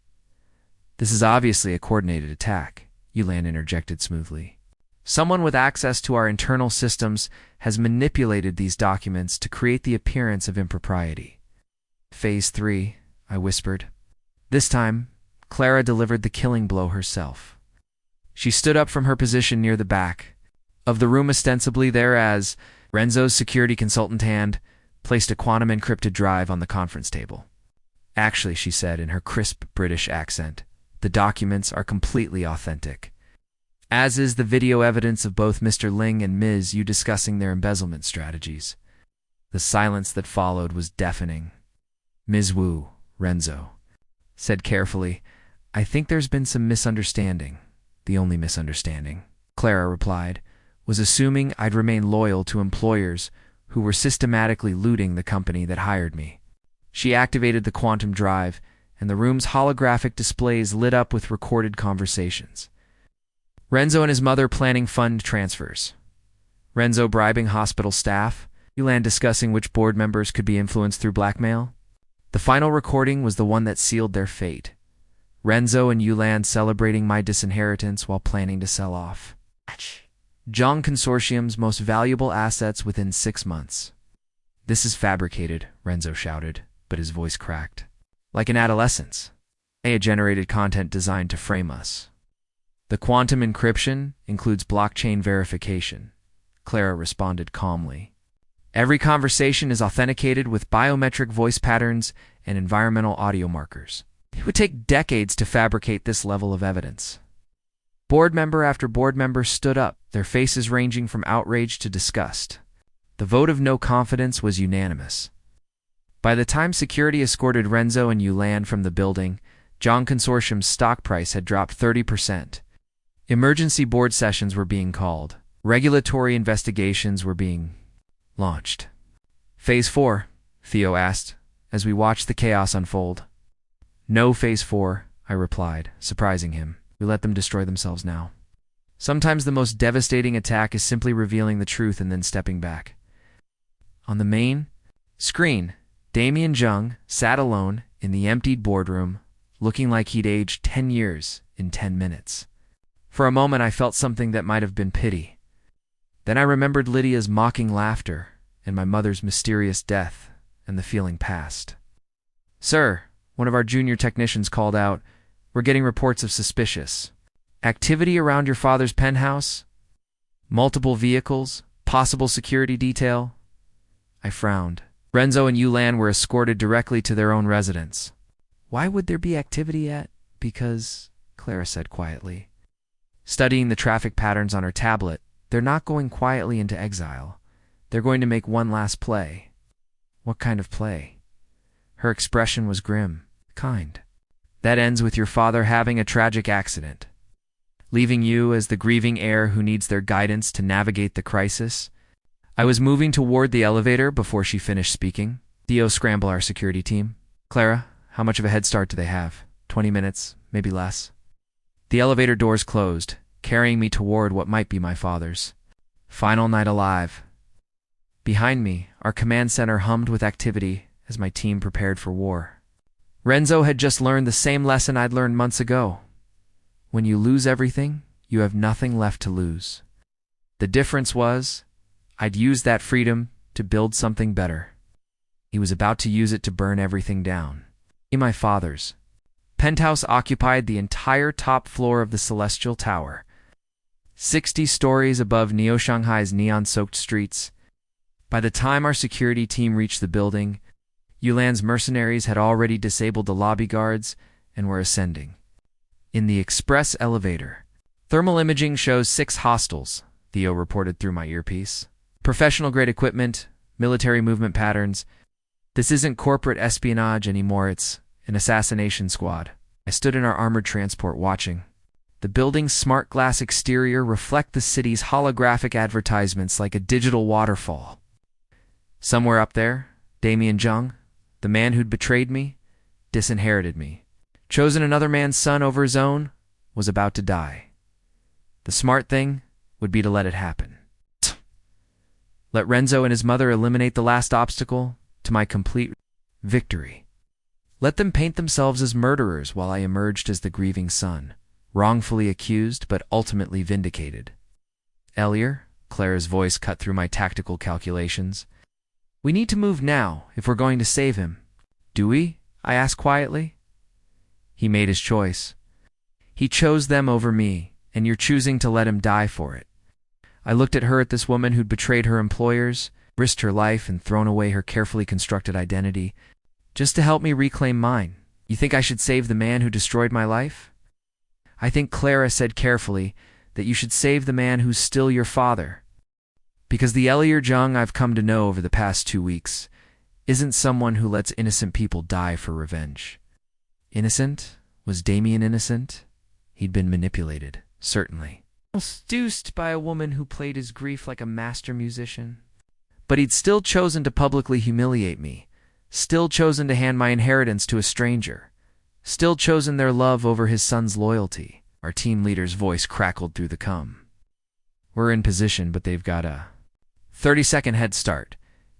"This is obviously a coordinated attack," Yulan interjected smoothly. "Someone with access to our internal systems has manipulated these documents to create the appearance of impropriety." "Phase 3, I whispered. This time, Clara delivered the killing blow herself. She stood up from her position near the back of the room, ostensibly there as Renzo's security consultant hand placed a quantum-encrypted drive on the conference table. "Actually," she said in her crisp British accent, "the documents are completely authentic. As is the video evidence of both Mr. Ling and Ms. Yu discussing their embezzlement strategies." The silence that followed was deafening. "Ms. Wu," Renzo said carefully, "I think there's been some misunderstanding." "The only misunderstanding," Clara replied, "was assuming I'd remain loyal to employers who were systematically looting the company that hired me." She activated the quantum drive, and the room's holographic displays lit up with recorded conversations. Renzo and his mother planning fund transfers. Renzo bribing hospital staff. Yulan discussing which board members could be influenced through blackmail. The final recording was the one that sealed their fate. Renzo and Yulan celebrating my disinheritance while planning to sell off Zhang Consortium's most valuable assets within 6 months. "This is fabricated," Renzo shouted, but his voice cracked. "Like an adolescence. AI-generated content designed to frame us." "The quantum encryption includes blockchain verification," Clara responded calmly. "Every conversation is authenticated with biometric voice patterns and environmental audio markers. It would take decades to fabricate this level of evidence." Board member after board member stood up, their faces ranging from outrage to disgust. The vote of no confidence was unanimous. By the time security escorted Renzo and Yulan from the building, Zhang Consortium's stock price had dropped 30%. Emergency board sessions were being called. Regulatory investigations were being launched. "Phase 4, Theo asked, as we watched the chaos unfold. No, Phase 4, I replied, surprising him. We let them destroy themselves now. Sometimes the most devastating attack is simply revealing the truth and then stepping back. On the main screen, Elior Zhang sat alone in the emptied boardroom, looking like he'd aged 10 years in 10 minutes. For a moment I felt something that might have been pity. Then I remembered Lydia's mocking laughter and my mother's mysterious death, and the feeling passed. "Sir," one of our junior technicians called out, "we're getting reports of suspicious activity around your father's penthouse. Multiple vehicles, possible security detail." I frowned. Renzo and Yulan were escorted directly to their own residence. "Why would there be activity at?" "Because," Clara said quietly. Studying the traffic patterns on her tablet, they're not going quietly into exile. They're going to make one last play. "What kind of play?" Her expression was grim. "Kind. That ends with your father having a tragic accident, leaving you as the grieving heir who needs their guidance to navigate the crisis." I was moving toward the elevator before she finished speaking. "Theo, scramble our security team." "Clara, how much of a head start do they have? 20 minutes, maybe less." The elevator doors closed, carrying me toward what might be my father's final night alive. Behind me, our command center hummed with activity as my team prepared for war. Renzo had just learned the same lesson I'd learned months ago. When you lose everything, you have nothing left to lose. The difference was, I'd used that freedom to build something better. He was about to use it to burn everything down. My father's penthouse occupied the entire top floor of the Celestial Tower, 60 stories above Neo-Shanghai's neon-soaked streets. By the time our security team reached the building, Yulan's mercenaries had already disabled the lobby guards and were ascending. In the express elevator, thermal imaging shows 6 hostiles, Theo reported through my earpiece. Professional-grade equipment, military movement patterns. This isn't corporate espionage anymore, it's an assassination squad. I stood in our armored transport watching. The building's smart glass exterior reflect the city's holographic advertisements like a digital waterfall. Somewhere up there, Elior Zhang, the man who'd betrayed me, disinherited me, chosen another man's son over his own, was about to die. The smart thing would be to let it happen. Let Renzo and his mother eliminate the last obstacle to my complete victory. Let them paint themselves as murderers while I emerged as the grieving son, wrongfully accused but ultimately vindicated. "Elior," Clara's voice cut through my tactical calculations. "We need to move now if we're going to save him." "Do we?" I asked quietly. "He made his choice. He chose them over me, and you're choosing to let him die for it." I looked at her, at this woman who'd betrayed her employers, risked her life, and thrown away her carefully constructed identity, just to help me reclaim mine. "You think I should save the man who destroyed my life?" "I think," Clara said carefully, "that you should save the man who's still your father. Because the Elior Zhang I've come to know over the past 2 weeks isn't someone who lets innocent people die for revenge." Innocent? Was Damien innocent? He'd been manipulated, certainly. Seduced by a woman who played his grief like a master musician. But he'd still chosen to publicly humiliate me, still chosen to hand my inheritance to a stranger, still chosen their love over his son's loyalty. Our team leader's voice crackled through the cum. "We're in position, but they've got a 30-second head start.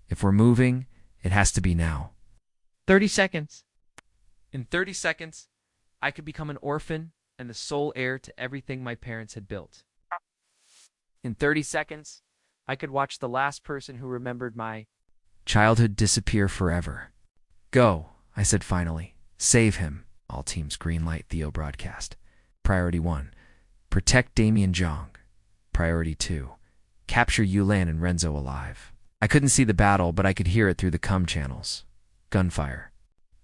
If we're moving, it has to be now." 30 seconds. In 30 seconds, I could become an orphan and the sole heir to everything my parents had built. In 30 seconds, I could watch the last person who remembered my childhood disappear forever. "Go," I said finally. "Save him." All teams greenlight, Theo broadcast. Priority 1, protect Elior Zhang. Priority 2, capture Yulan and Renzo alive. I couldn't see the battle, but I could hear it through the comm channels. Gunfire.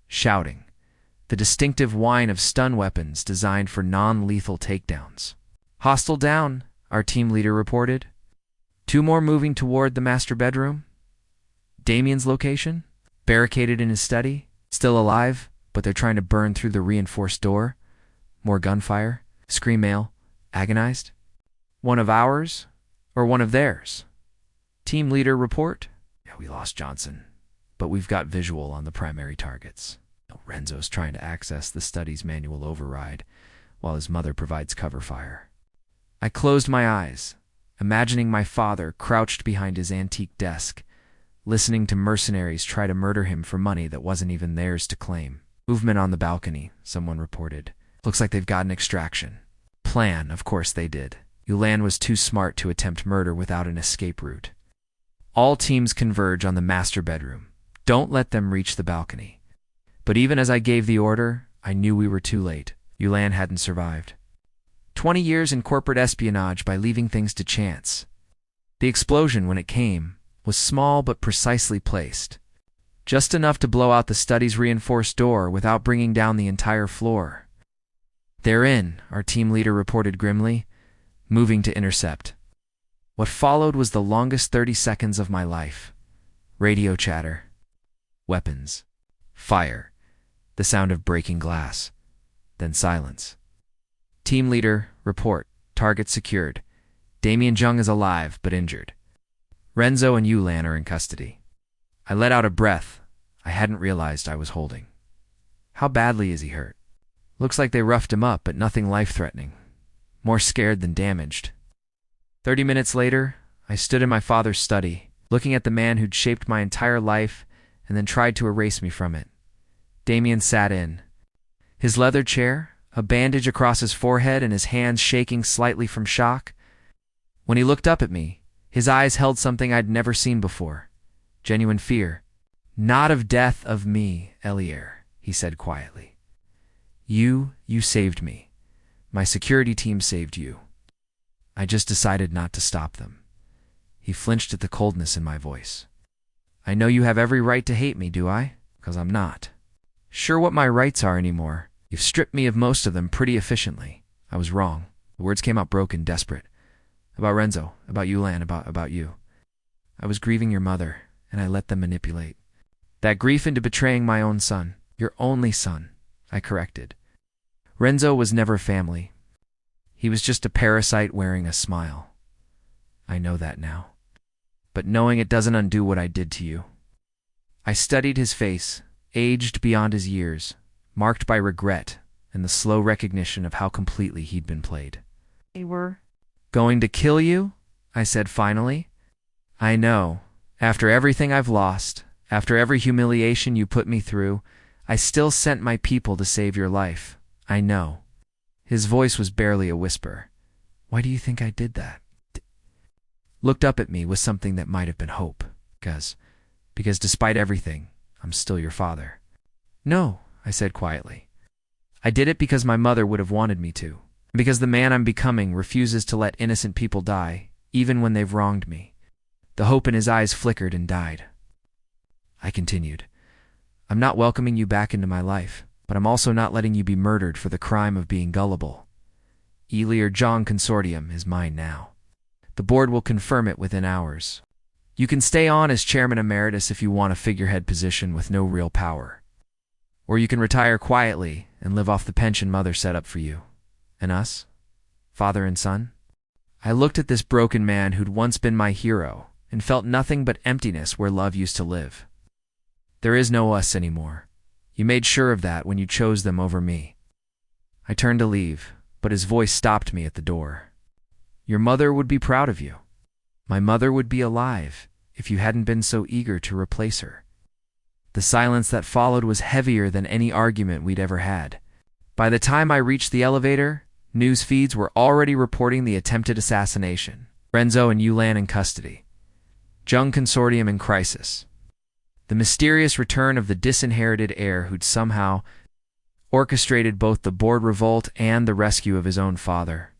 Shouting. The distinctive whine of stun weapons designed for non-lethal takedowns. "Hostile down," our team leader reported. 2 more moving toward the master bedroom. Damien's location, barricaded in his study, still alive, but they're trying to burn through the reinforced door. More gunfire. Scream male, agonized. "One of ours or one of theirs?" Team leader report. "Yeah, we lost Johnson, but we've got visual on the primary targets." Renzo's trying to access the study's manual override, while his mother provides cover fire. I closed my eyes, imagining my father crouched behind his antique desk, listening to mercenaries try to murder him for money that wasn't even theirs to claim. Movement on the balcony, someone reported. Looks like they've got an extraction. Plan, of course they did. Yulan was too smart to attempt murder without an escape route. All teams converge on the master bedroom. Don't let them reach the balcony. But even as I gave the order, I knew we were too late. Yulan hadn't survived. 20 years in corporate espionage by leaving things to chance. The explosion, when it came, was small but precisely placed. Just enough to blow out the study's reinforced door without bringing down the entire floor. "They're in," our team leader reported grimly, moving to intercept. What followed was the longest 30 seconds of my life. Radio chatter. Weapons. Fire. The sound of breaking glass. Then silence. Team leader, report. Target secured. Elior Zhang is alive, but injured. Renzo and Yulan are in custody. I let out a breath I hadn't realized I was holding. How badly is he hurt? Looks like they roughed him up, but nothing life-threatening. More scared than damaged. 30 minutes later, I stood in my father's study, looking at the man who'd shaped my entire life and then tried to erase me from it. Damien sat in. His leather chair, a bandage across his forehead and his hands shaking slightly from shock. When he looked up at me, his eyes held something I'd never seen before. Genuine fear. "Not of death of me, Elior," he said quietly. You saved me. My security team saved you. I just decided not to stop them." He flinched at the coldness in my voice. "I know you have every right to hate me, do I? 'Cause I'm not sure what my rights are anymore. You've stripped me of most of them pretty efficiently. I was wrong." The words came out broken, desperate. "About Renzo, about Yulan, about you. I was grieving your mother, and I let them manipulate that grief into betraying my own son, your only son," I corrected. "Renzo was never family. He was just a parasite wearing a smile. I know that now. But knowing it doesn't undo what I did to you." I studied his face, aged beyond his years, marked by regret and the slow recognition of how completely he'd been played. "They were going to kill you?" I said finally. "I know. After everything I've lost, after every humiliation you put me through, I still sent my people to save your life. I know." His voice was barely a whisper. "Why do you think I did that?" Looked up at me with something that might have been hope. Because despite everything, I'm still your father." "No," I said quietly. "I did it because my mother would have wanted me to. And because the man I'm becoming refuses to let innocent people die, even when they've wronged me." The hope in his eyes flickered and died. I continued. "I'm not welcoming you back into my life, but I'm also not letting you be murdered for the crime of being gullible. Elior Zhang Consortium is mine now. The board will confirm it within hours. You can stay on as chairman emeritus if you want a figurehead position with no real power. Or you can retire quietly and live off the pension mother set up for you. And us? Father and son?" I looked at this broken man who'd once been my hero and felt nothing but emptiness where love used to live. "There is no us anymore. You made sure of that when you chose them over me." I turned to leave, but his voice stopped me at the door. "Your mother would be proud of you. My mother would be alive if you hadn't been so eager to replace her." The silence that followed was heavier than any argument we'd ever had. By the time I reached the elevator, news feeds were already reporting the attempted assassination. Renzo and Yulan in custody. Zhang Consortium in crisis. The mysterious return of the disinherited heir who'd somehow orchestrated both the board revolt and the rescue of his own father.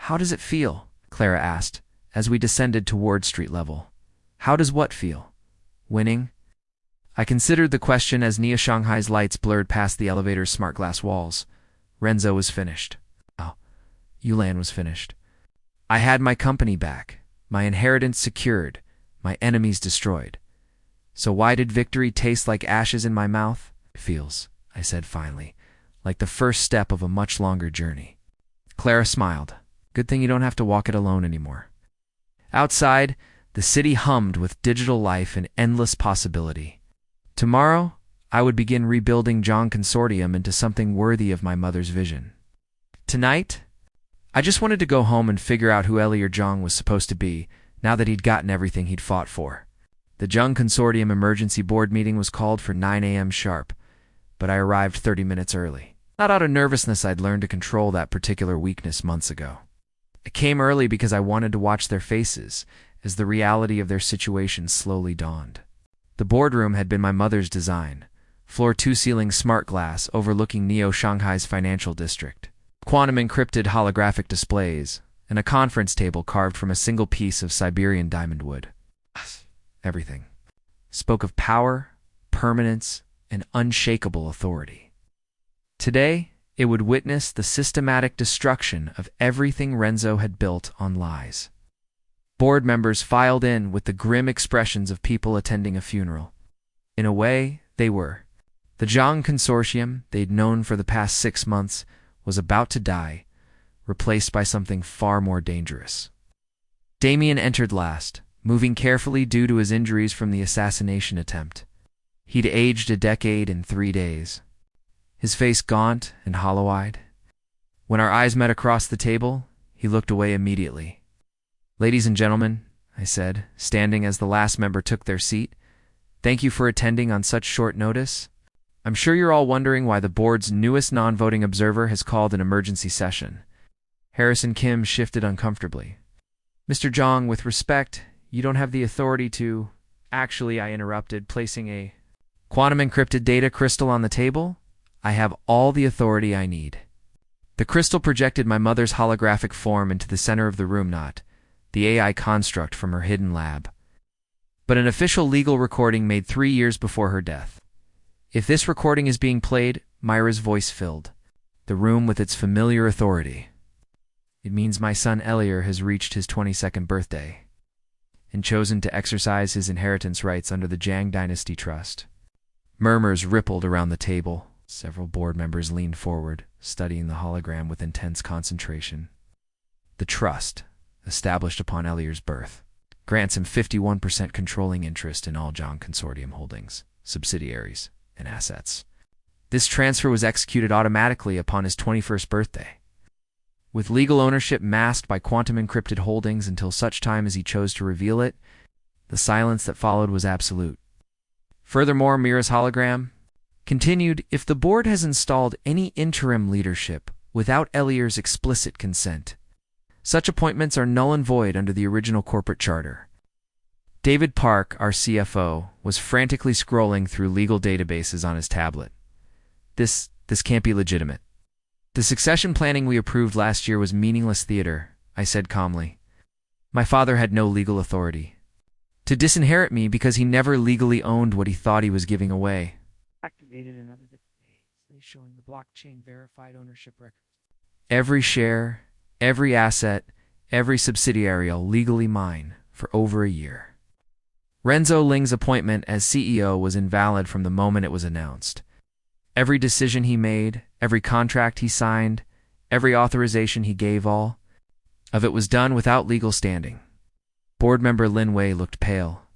"How does it feel?" Clara asked, as we descended toward street level. "How does what feel? Winning?" I considered the question as Neo-Shanghai's lights blurred past the elevator's smart glass walls. Renzo was finished. Oh, Yulan was finished. I had my company back, my inheritance secured, my enemies destroyed. So why did victory taste like ashes in my mouth? "It feels," I said finally, "like the first step of a much longer journey." Clara smiled. "Good thing you don't have to walk it alone anymore." Outside, the city hummed with digital life and endless possibility. Tomorrow, I would begin rebuilding Zhang Consortium into something worthy of my mother's vision. Tonight, I just wanted to go home and figure out who Elior Zhang was supposed to be, now that he'd gotten everything he'd fought for. The Zhang Consortium emergency board meeting was called for 9 a.m. sharp, but I arrived 30 minutes early. Not out of nervousness, I'd learned to control that particular weakness months ago. I came early because I wanted to watch their faces as the reality of their situation slowly dawned. The boardroom had been my mother's design. Floor 2 ceiling smart glass overlooking Neo-Shanghai's financial district. Quantum encrypted holographic displays, and a conference table carved from a single piece of Siberian diamond wood. Everything spoke of power, permanence, and unshakable authority. Today, it would witness the systematic destruction of everything Renzo had built on lies. Board members filed in with the grim expressions of people attending a funeral. In a way, they were. The Zhang Consortium they'd known for the past 6 months was about to die, replaced by something far more dangerous. Damien entered last, moving carefully due to his injuries from the assassination attempt. He'd aged a decade in 3 days. His face gaunt and hollow-eyed. When our eyes met across the table, he looked away immediately. "Ladies and gentlemen," I said, standing as the last member took their seat, "thank you for attending on such short notice. I'm sure you're all wondering why the board's newest non-voting observer has called an emergency session." Harrison Kim shifted uncomfortably. "Mr. Zhang, with respect, you don't have the authority to—" "Actually," I interrupted, placing a quantum encrypted data crystal on the table, "I have all the authority I need." The crystal projected my mother's holographic form into the center of the room, not the AI construct from her hidden lab, but an official legal recording made 3 years before her death. If this recording is being played, Myra's voice filled the room with its familiar authority. It means my son Elior has reached his 22nd birthday and chosen to exercise his inheritance rights under the Zhang Dynasty Trust. Murmurs rippled around the table. Several board members leaned forward, studying the hologram with intense concentration. The trust, established upon Elior's birth, grants him 51% controlling interest in all Zhang Consortium holdings, subsidiaries, and assets. This transfer was executed automatically upon his 21st birthday, with legal ownership masked by quantum-encrypted holdings until such time as he chose to reveal it. The silence that followed was absolute. Furthermore, Mira's hologram continued, "If the board has installed any interim leadership without Elior's explicit consent, such appointments are null and void under the original corporate charter." David Park, our CFO, was frantically scrolling through legal databases on his tablet. This can't be legitimate. "The succession planning we approved last year was meaningless theater," I said calmly. "My father had no legal authority to disinherit me because he never legally owned what he thought he was giving away." Activated another database showing the blockchain verified ownership records. Every share, every asset, every subsidiary all legally mine for over a year. Renzo Ling's appointment as CEO was invalid from the moment it was announced. Every decision he made, every contract he signed, every authorization he gave, all of it was done without legal standing. Board member Lin Wei looked pale.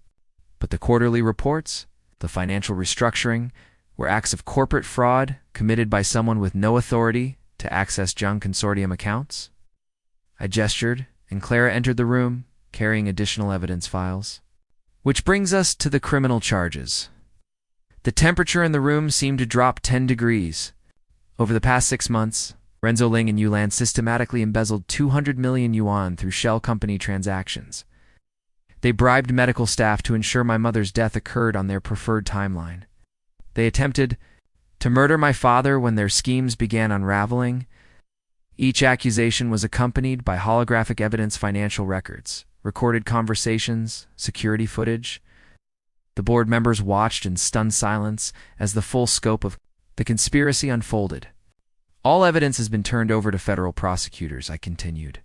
But the quarterly reports, the financial restructuring, were acts of corporate fraud committed by someone with no authority to access Zhang Consortium accounts. I gestured, and Clara entered the room, carrying additional evidence files. Which brings us to the criminal charges. The temperature in the room seemed to drop 10 degrees. Over the past 6 months, Renzo Ling and Yulan systematically embezzled 200 million yuan through shell company transactions. They bribed medical staff to ensure my mother's death occurred on their preferred timeline. They attempted to murder my father when their schemes began unraveling. Each accusation was accompanied by holographic evidence, financial records, recorded conversations, security footage. The board members watched in stunned silence as the full scope of the conspiracy unfolded. "All evidence has been turned over to federal prosecutors," I continued.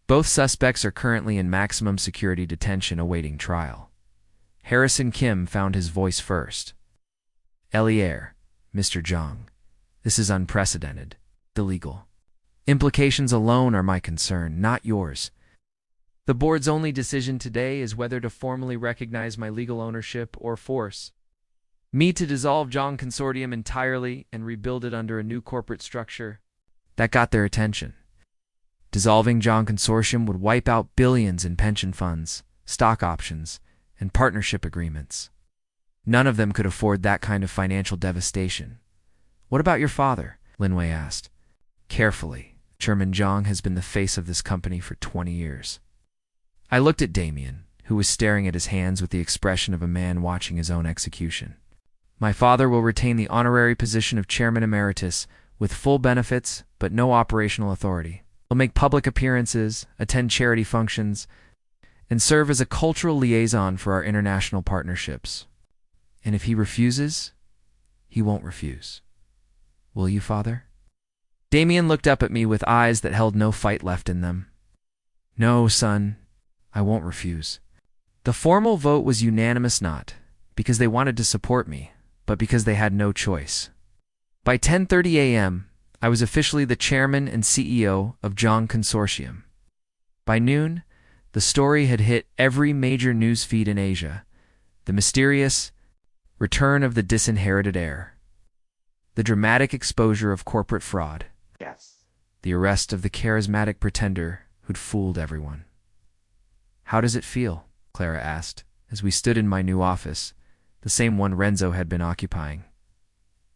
"Both suspects are currently in maximum security detention awaiting trial." Harrison Kim found his voice first. "Elior, Mr. Zhang, this is unprecedented. The legal implications alone are my concern, not yours. The board's only decision today is whether to formally recognize my legal ownership or force Me to dissolve Zhang Consortium entirely and rebuild it under a new corporate structure. That got their attention. Dissolving Zhang Consortium would wipe out billions in pension funds, stock options, and partnership agreements. None of them could afford that kind of financial devastation. What about your father? Linwei asked. Carefully. Chairman Zhang has been the face of this company for 20 years. I looked at Damien, who was staring at his hands with the expression of a man watching his own execution. My father will retain the honorary position of Chairman Emeritus with full benefits but no operational authority. He'll make public appearances, attend charity functions, and serve as a cultural liaison for our international partnerships. And if he refuses, he won't refuse. Will you, Father? Damien looked up at me with eyes that held no fight left in them. No, son, I won't refuse. The formal vote was unanimous, not because they wanted to support me, but because they had no choice. By 10:30 a.m., I was officially the chairman and CEO of Zhang Consortium. By noon, the story had hit every major news feed in Asia. The mysterious return of the disinherited heir. The dramatic exposure of corporate fraud. Yes. The arrest of the charismatic pretender who'd fooled everyone. How does it feel? Clara asked, as we stood in my new office, the same one Renzo had been occupying.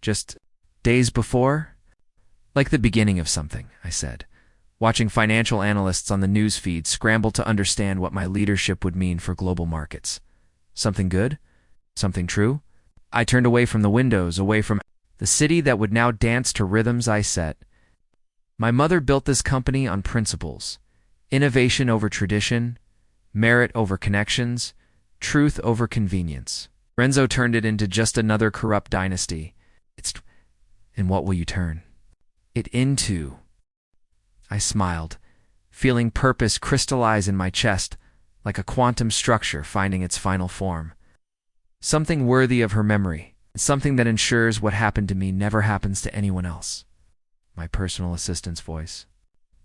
Just days before? Like the beginning of something, I said, watching financial analysts on the news feed scramble to understand what my leadership would mean for global markets. Something good? Something true? I turned away from the windows, away from the city that would now dance to rhythms I set. My mother built this company on principles: innovation over tradition, merit over connections, truth over convenience. Renzo turned it into just another corrupt dynasty. And what will you turn it into? I smiled, feeling purpose crystallize in my chest like a quantum structure finding its final form. Something worthy of her memory, something that ensures what happened to me never happens to anyone else. My personal assistant's voice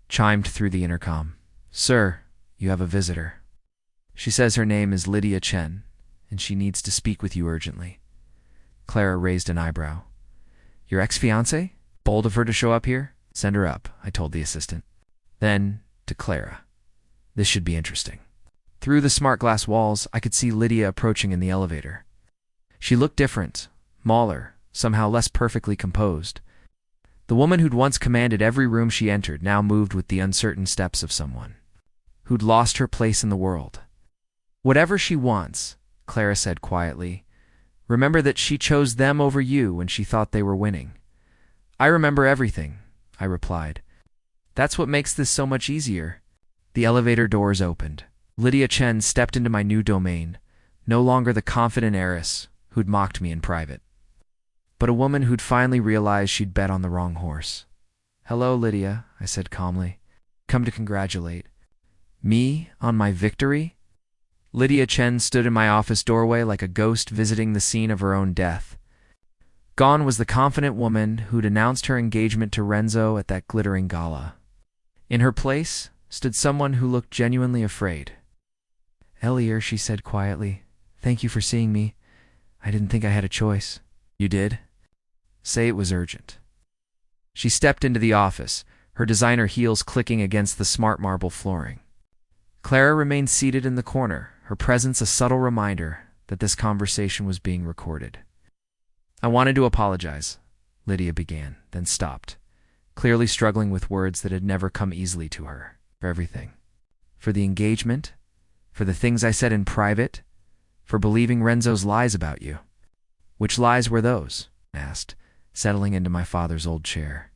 chimed through the intercom. Sir, you have a visitor. She says her name is Lydia Chen, and she needs to speak with you urgently. Clara raised an eyebrow. Your ex-fiancée? Bold of her to show up here? Send her up, I told the assistant. Then, to Clara. This should be interesting. Through the smart glass walls, I could see Lydia approaching in the elevator. She looked different, smaller, somehow less perfectly composed. The woman who'd once commanded every room she entered now moved with the uncertain steps of someone who'd lost her place in the world. Whatever she wants, Clara said quietly, remember that she chose them over you when she thought they were winning. I remember everything, I replied. That's what makes this so much easier. The elevator doors opened. Lydia Chen stepped into my new domain, no longer the confident heiress who'd mocked me in private, but a woman who'd finally realized she'd bet on the wrong horse. Hello, Lydia, I said calmly. Come to congratulate. Me on my victory? Lydia Chen stood in my office doorway like a ghost visiting the scene of her own death. Gone was the confident woman who'd announced her engagement to Renzo at that glittering gala. In her place stood someone who looked genuinely afraid. Elior, she said quietly, thank you for seeing me. I didn't think I had a choice. You did? Say it was urgent. She stepped into the office, her designer heels clicking against the smart marble flooring. Clara remained seated in the corner, her presence a subtle reminder that this conversation was being recorded. I wanted to apologize, Lydia began, then stopped, clearly struggling with words that had never come easily to her. For everything. For the engagement, for the things I said in private, for believing Renzo's lies about you. Which lies were those? I asked, settling into my father's old chair.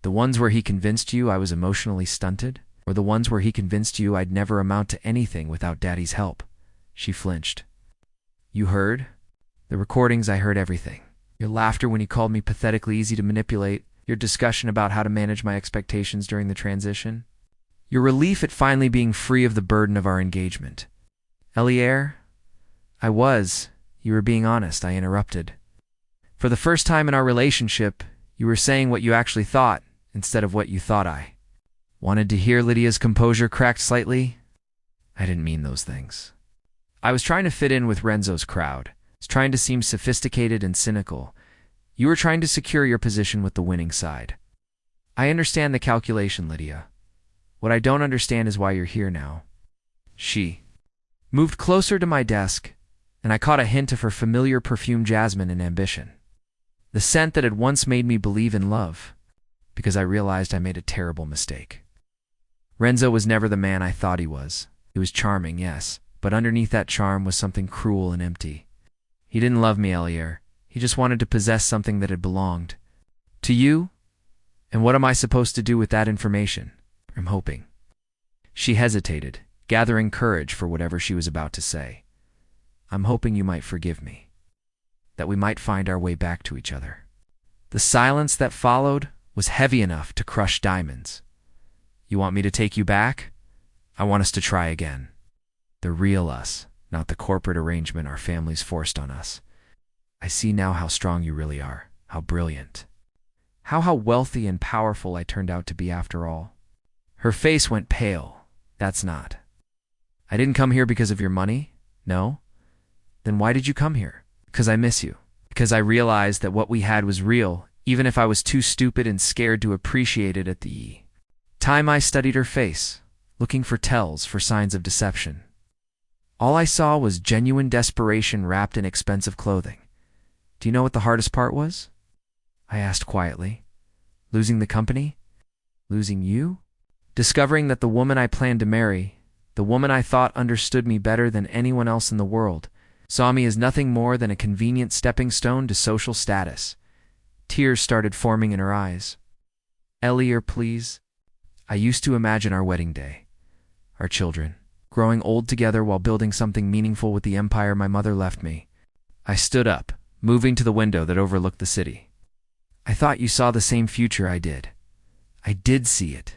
The ones where he convinced you I was emotionally stunted? Or the ones where he convinced you I'd never amount to anything without Daddy's help? She flinched. You heard? The recordings, I heard everything. Your laughter when you called me pathetically easy to manipulate, your discussion about how to manage my expectations during the transition, your relief at finally being free of the burden of our engagement. Elior, you were being honest, I interrupted. For the first time in our relationship, you were saying what you actually thought instead of what you thought I. Wanted to hear Lydia's composure cracked slightly? I didn't mean those things. I was trying to fit in with Renzo's crowd, was trying to seem sophisticated and cynical. You were trying to secure your position with the winning side. I understand the calculation, Lydia. What I don't understand is why you're here now. She moved closer to my desk, and I caught a hint of her familiar perfume, jasmine, and ambition. The scent that had once made me believe in love, because I realized I made a terrible mistake. Renzo was never the man I thought he was. He was charming, yes, but underneath that charm was something cruel and empty. He didn't love me, Elior. He just wanted to possess something that had belonged to you. And what am I supposed to do with that information? I'm hoping. She hesitated, gathering courage for whatever she was about to say. I'm hoping you might forgive me, that we might find our way back to each other. The silence that followed was heavy enough to crush diamonds. You want me to take you back? I want us to try again. The real us, not the corporate arrangement our families forced on us. I see now how strong you really are, how brilliant. How wealthy and powerful I turned out to be after all. Her face went pale. That's not. I didn't come here because of your money? No? Then why did you come here? Because I miss you. Because I realized that what we had was real, even if I was too stupid and scared to appreciate it at the time I studied her face, looking for tells, for signs of deception. All I saw was genuine desperation wrapped in expensive clothing. Do you know what the hardest part was? I asked quietly. Losing the company? Losing you? Discovering that the woman I planned to marry, the woman I thought understood me better than anyone else in the world, saw me as nothing more than a convenient stepping stone to social status. Tears started forming in her eyes. Elior, please. I used to imagine our wedding day, our children, growing old together while building something meaningful with the empire my mother left me. I stood up, moving to the window that overlooked the city. I thought you saw the same future I did. I did see it.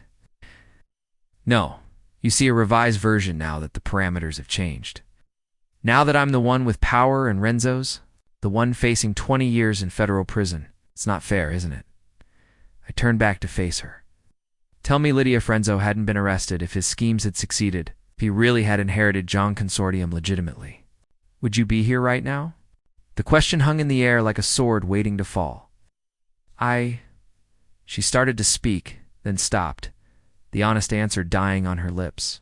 No, you see a revised version now that the parameters have changed. Now that I'm the one with power and Renzo's, the one facing 20 years in federal prison. It's not fair, isn't it? I turned back to face her. Tell me, Lydia, if Renzo hadn't been arrested, if his schemes had succeeded, if he really had inherited Zhang Consortium legitimately, would you be here right now? The question hung in the air like a sword waiting to fall. She started to speak, then stopped, the honest answer dying on her lips.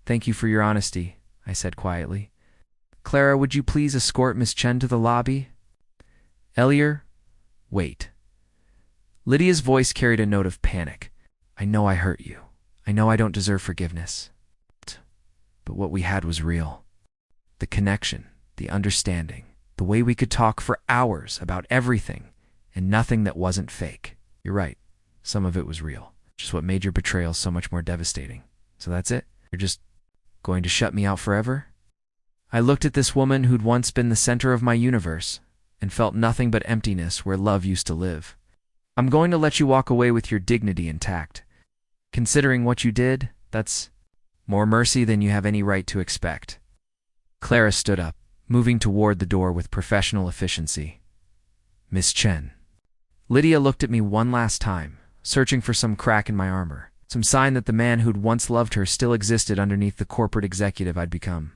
Thank you for your honesty, I said quietly. Clara, would you please escort Miss Chen to the lobby? Elior, wait. Lydia's voice carried a note of panic. I know I hurt you. I know I don't deserve forgiveness. But what we had was real. The connection, the understanding, the way we could talk for hours about everything and nothing that wasn't fake. You're right. Some of it was real. Just what made your betrayal so much more devastating. So that's it? You're just going to shut me out forever? I looked at this woman who'd once been the center of my universe and felt nothing but emptiness where love used to live. I'm going to let you walk away with your dignity intact. Considering what you did, that's more mercy than you have any right to expect. Clara stood up, moving toward the door with professional efficiency. Miss Chen. Lydia looked at me one last time, searching for some crack in my armor, some sign that the man who'd once loved her still existed underneath the corporate executive I'd become.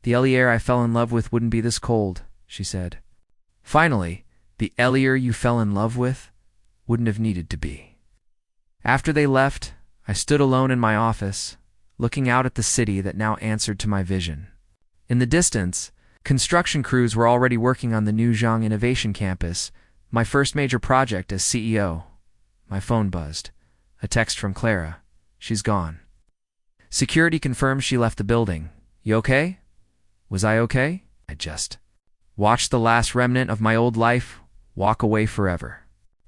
The Elior I fell in love with wouldn't be this cold, she said. Finally, the Elior you fell in love with wouldn't have needed to be. After they left, I stood alone in my office, looking out at the city that now answered to my vision. In the distance, construction crews were already working on the new Zhang Innovation Campus, my first major project as CEO. My phone buzzed. A text from Clara. She's gone. Security confirms she left the building. You okay? Was I okay? I just watched the last remnant of my old life walk away forever.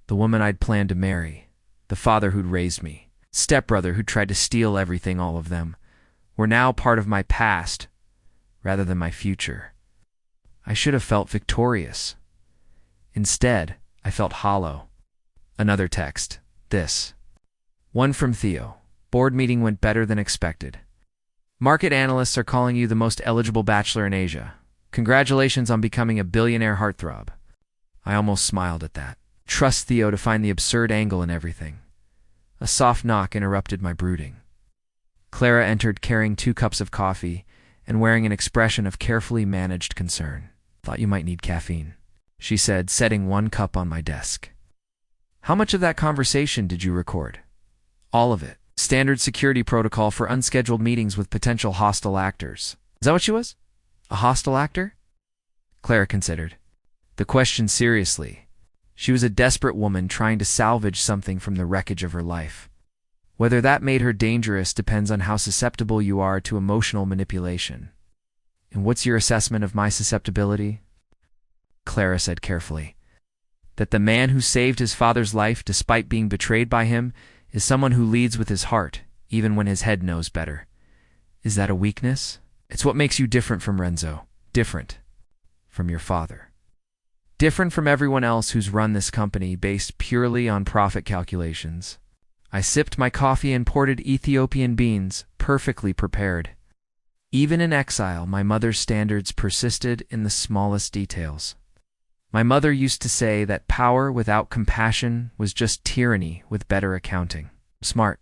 The woman I'd planned to marry, the father who'd raised me, stepbrother who'd tried to steal everything, all of them, were now part of my past rather than my future. I should have felt victorious. Instead, I felt hollow. Another text. This. One from Theo. Board meeting went better than expected. Market analysts are calling you the most eligible bachelor in Asia. Congratulations on becoming a billionaire heartthrob. I almost smiled at that. Trust Theo to find the absurd angle in everything. A soft knock interrupted my brooding. Clara entered carrying 2 cups of coffee and wearing an expression of carefully managed concern. Thought you might need caffeine, she said, setting one cup on my desk. How much of that conversation did you record? All of it. Standard security protocol for unscheduled meetings with potential hostile actors. Is that what she was? A hostile actor? Clara considered the question seriously. She was a desperate woman trying to salvage something from the wreckage of her life. Whether that made her dangerous depends on how susceptible you are to emotional manipulation. And what's your assessment of my susceptibility? Clara said carefully. That the man who saved his father's life despite being betrayed by him is someone who leads with his heart, even when his head knows better. Is that a weakness? It's what makes you different from Renzo. Different from your father. Different from everyone else who's run this company based purely on profit calculations. I sipped my coffee and imported Ethiopian beans, perfectly prepared. Even in exile, my mother's standards persisted in the smallest details. My mother used to say that power without compassion was just tyranny with better accounting. Smart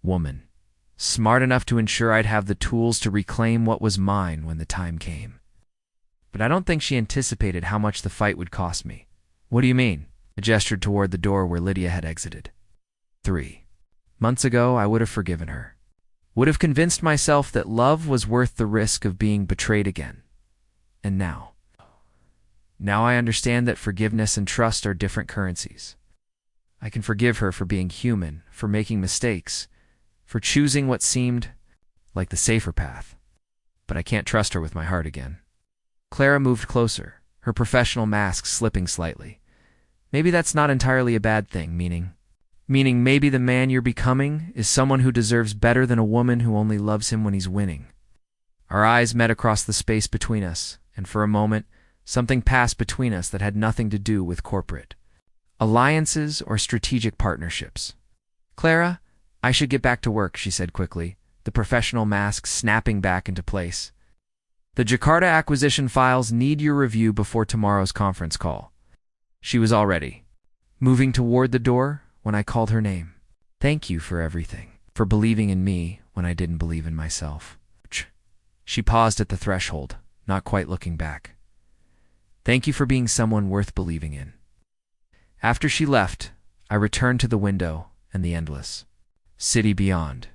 woman. Smart enough to ensure I'd have the tools to reclaim what was mine when the time came. But I don't think she anticipated how much the fight would cost me. What do you mean? I gestured toward the door where Lydia had exited. 3 months ago, I would have forgiven her. Would have convinced myself that love was worth the risk of being betrayed again. And now? Now I understand that forgiveness and trust are different currencies. I can forgive her for being human, for making mistakes, for choosing what seemed like the safer path. But I can't trust her with my heart again. Clara moved closer, her professional mask slipping slightly. Maybe that's not entirely a bad thing, meaning maybe the man you're becoming is someone who deserves better than a woman who only loves him when he's winning. Our eyes met across the space between us, and for a moment, something passed between us that had nothing to do with corporate alliances or strategic partnerships. Clara, I should get back to work, she said quickly, the professional mask snapping back into place. The Jakarta acquisition files need your review before tomorrow's conference call. She was already moving toward the door when I called her name. Thank you for everything, for believing in me when I didn't believe in myself. She paused at the threshold, not quite looking back. Thank you for being someone worth believing in. After she left, I returned to the window and the endless city beyond.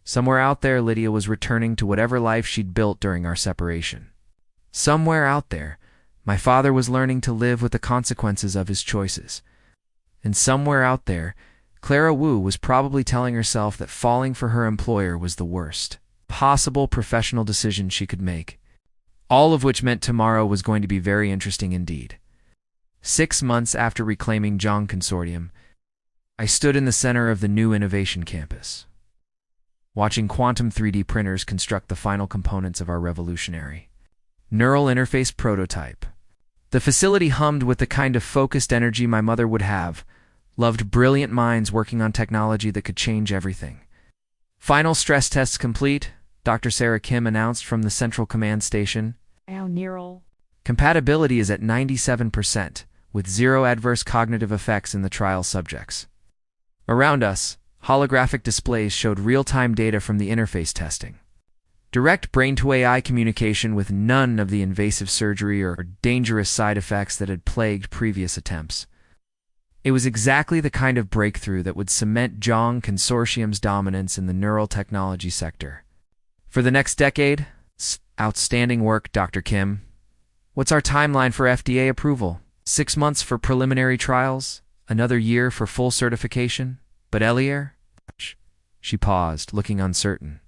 Somewhere out there, Lydia was returning to whatever life she'd built during our separation. Somewhere out there, my father was learning to live with the consequences of his choices. And somewhere out there, Clara Wu was probably telling herself that falling for her employer was the worst possible professional decision she could make. All of which meant tomorrow was going to be very interesting indeed. 6 months after reclaiming Zhang Consortium, I stood in the center of the new innovation campus, watching quantum 3D printers construct the final components of our revolutionary neural interface prototype. The facility hummed with the kind of focused energy my mother would have, loved brilliant minds working on technology that could change everything. Final stress tests complete, Dr. Sarah Kim announced from the Central Command Station. Neural Compatibility is at 97%, with 0 adverse cognitive effects in the trial subjects. Around us, holographic displays showed real-time data from the interface testing. Direct brain-to-AI communication with none of the invasive surgery or dangerous side effects that had plagued previous attempts. It was exactly the kind of breakthrough that would cement Zhang Consortium's dominance in the neural technology sector. For the next decade, outstanding work, Dr. Kim. What's our timeline for FDA approval? 6 months for preliminary trials? Another year for full certification? But Elior? She paused, looking uncertain.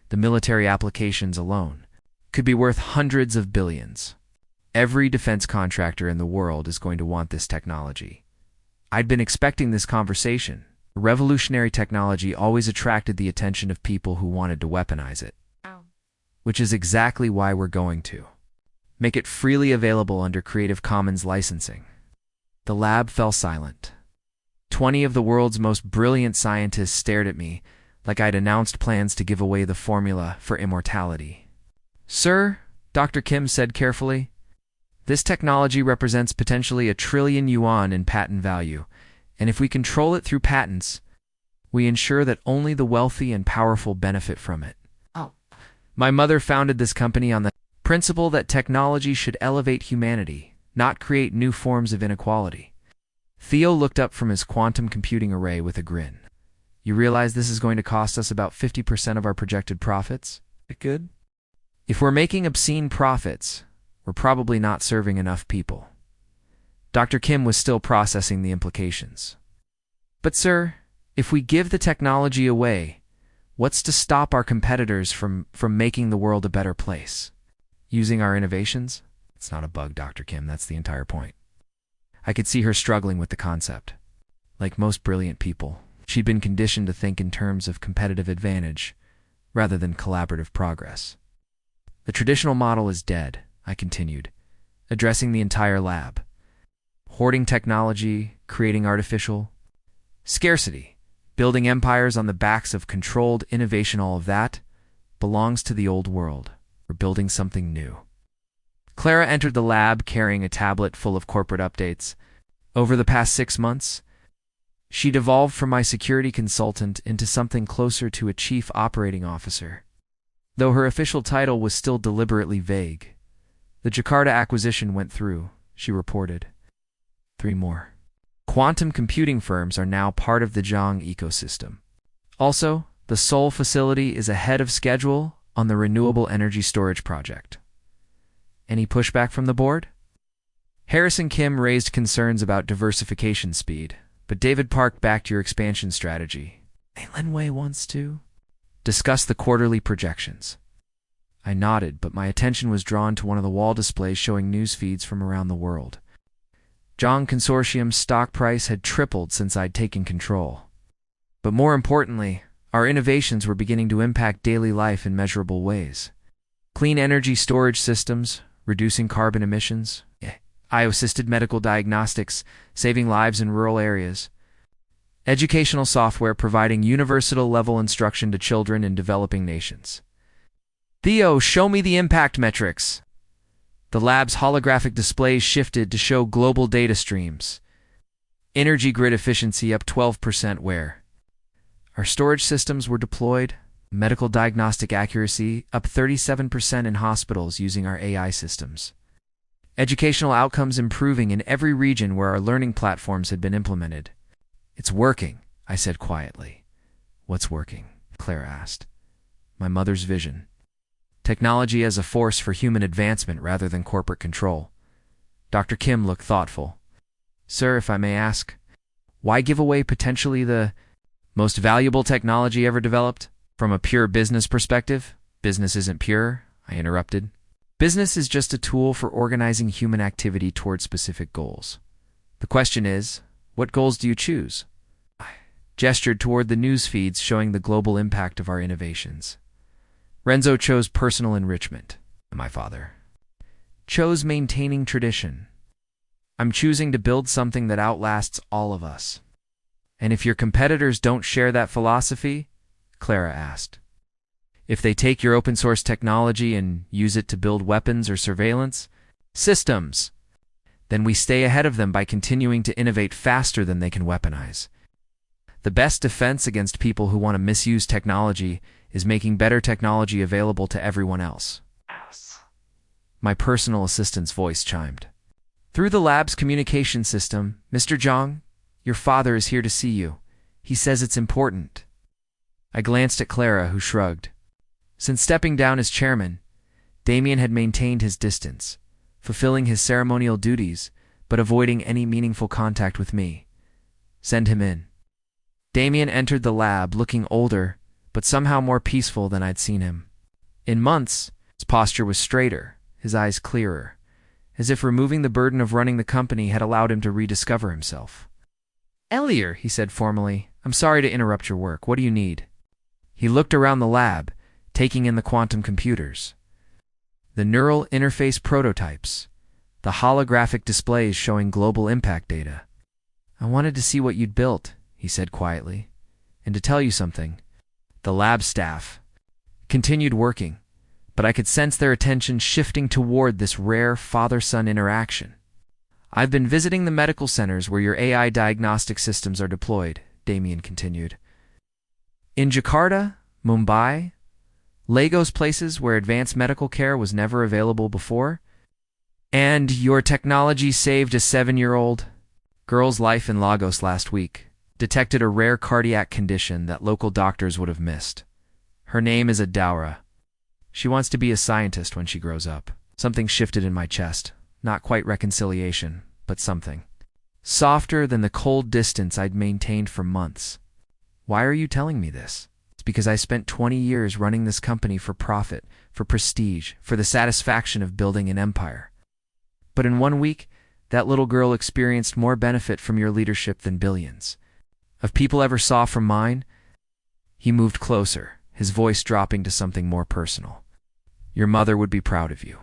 The military applications alone could be worth hundreds of billions. Every defense contractor in the world is going to want this technology. I'd been expecting this conversation. Revolutionary technology always attracted the attention of people who wanted to weaponize it. Which is exactly why we're going to make it freely available under Creative Commons licensing. The lab fell silent. 20 of the world's most brilliant scientists stared at me like I'd announced plans to give away the formula for immortality. Sir, Dr. Kim said carefully, this technology represents potentially $1 trillion in patent value, and if we control it through patents, we ensure that only the wealthy and powerful benefit from it. My mother founded this company on the principle that technology should elevate humanity, not create new forms of inequality. Theo looked up from his quantum computing array with a grin. You realize this is going to cost us about 50% of our projected profits? Good. If we're making obscene profits, we're probably not serving enough people. Dr. Kim was still processing the implications. But sir, if we give the technology away, what's to stop our competitors from making the world a better place? Using our innovations? It's not a bug, Dr. Kim, that's the entire point. I could see her struggling with the concept. Like most brilliant people, she'd been conditioned to think in terms of competitive advantage rather than collaborative progress. The traditional model is dead, I continued, addressing the entire lab. Hoarding technology, creating artificial scarcity, building empires on the backs of controlled innovation, all of that belongs to the old world. We're building something new. Clara entered the lab carrying a tablet full of corporate updates. Over the past 6 months, she'd evolved from my security consultant into something closer to a chief operating officer, though her official title was still deliberately vague. The Jakarta acquisition went through, she reported. 3 more. Quantum computing firms are now part of the Zhang ecosystem. Also, the Seoul facility is ahead of schedule on the renewable energy storage project. Any pushback from the board? Harrison Kim raised concerns about diversification speed, but David Park backed your expansion strategy. Lin Wei wants to discuss the quarterly projections. I nodded, but my attention was drawn to one of the wall displays showing news feeds from around the world. Zhang Consortium's stock price had tripled since I'd taken control. But more importantly, our innovations were beginning to impact daily life in measurable ways. Clean energy storage systems, reducing carbon emissions, AI-assisted medical diagnostics, saving lives in rural areas, educational software providing universal-level instruction to children in developing nations. Theo, show me the impact metrics. The lab's holographic displays shifted to show global data streams. Energy grid efficiency up 12% where our storage systems were deployed, medical diagnostic accuracy up 37% in hospitals using our AI systems. Educational outcomes improving in every region where our learning platforms had been implemented. It's working, I said quietly. What's working? Clara asked. My mother's vision. Technology as a force for human advancement rather than corporate control. Dr. Kim looked thoughtful. Sir, if I may ask, why give away potentially the most valuable technology ever developed? From a pure business perspective? Business isn't pure, I interrupted. Business is just a tool for organizing human activity towards specific goals. The question is, what goals do you choose? I gestured toward the news feeds showing the global impact of our innovations. Renzo chose personal enrichment. My father chose maintaining tradition. I'm choosing to build something that outlasts all of us. And if your competitors don't share that philosophy? Clara asked. If they take your open source technology and use it to build weapons or surveillance systems, then we stay ahead of them by continuing to innovate faster than they can weaponize. The best defense against people who want to misuse technology is making better technology available to everyone else. My personal assistant's voice chimed. Through the lab's communication system, Mr. Zhang, your father is here to see you. He says it's important. I glanced at Clara, who shrugged. Since stepping down as chairman, Damien had maintained his distance, fulfilling his ceremonial duties, but avoiding any meaningful contact with me. Send him in. Damien entered the lab, looking older, but somehow more peaceful than I'd seen him. In months, his posture was straighter, his eyes clearer, as if removing the burden of running the company had allowed him to rediscover himself. Elior, he said formally, I'm sorry to interrupt your work. What do you need? He looked around the lab, taking in the quantum computers, the neural interface prototypes, the holographic displays showing global impact data. I wanted to see what you'd built, he said quietly, and to tell you something. The lab staff continued working, but I could sense their attention shifting toward this rare father-son interaction. I've been visiting the medical centers where your AI diagnostic systems are deployed, Damien continued. In Jakarta, Mumbai, Lagos places where advanced medical care was never available before. And your technology saved a 7-year-old girl's life in Lagos last week. Detected a rare cardiac condition that local doctors would have missed. Her name is Adaura. She wants to be a scientist when she grows up. Something shifted in my chest. Not quite reconciliation, but something. Softer than the cold distance I'd maintained for months. Why are you telling me this? It's because I spent 20 years running this company for profit, for prestige, for the satisfaction of building an empire. But in 1 week, that little girl experienced more benefit from your leadership than billions of people ever saw from mine. He moved closer, his voice dropping to something more personal. Your mother would be proud of you.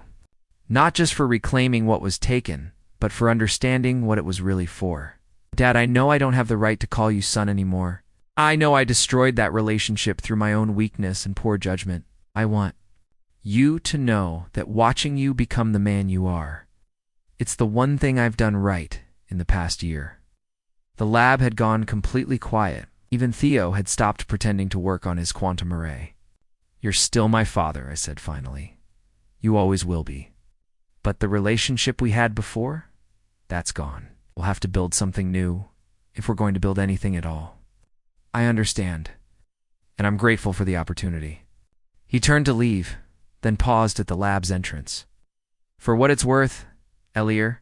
Not just for reclaiming what was taken, but for understanding what it was really for. Dad, I know I don't have the right to call you son anymore. I know I destroyed that relationship through my own weakness and poor judgment. I want you to know that watching you become the man you are, it's the one thing I've done right in the past year. The lab had gone completely quiet. Even Theo had stopped pretending to work on his quantum array. You're still my father, I said finally. You always will be. But the relationship we had before, that's gone. We'll have to build something new, if we're going to build anything at all. I understand, and I'm grateful for the opportunity. He turned to leave, then paused at the lab's entrance. For what it's worth, Elior,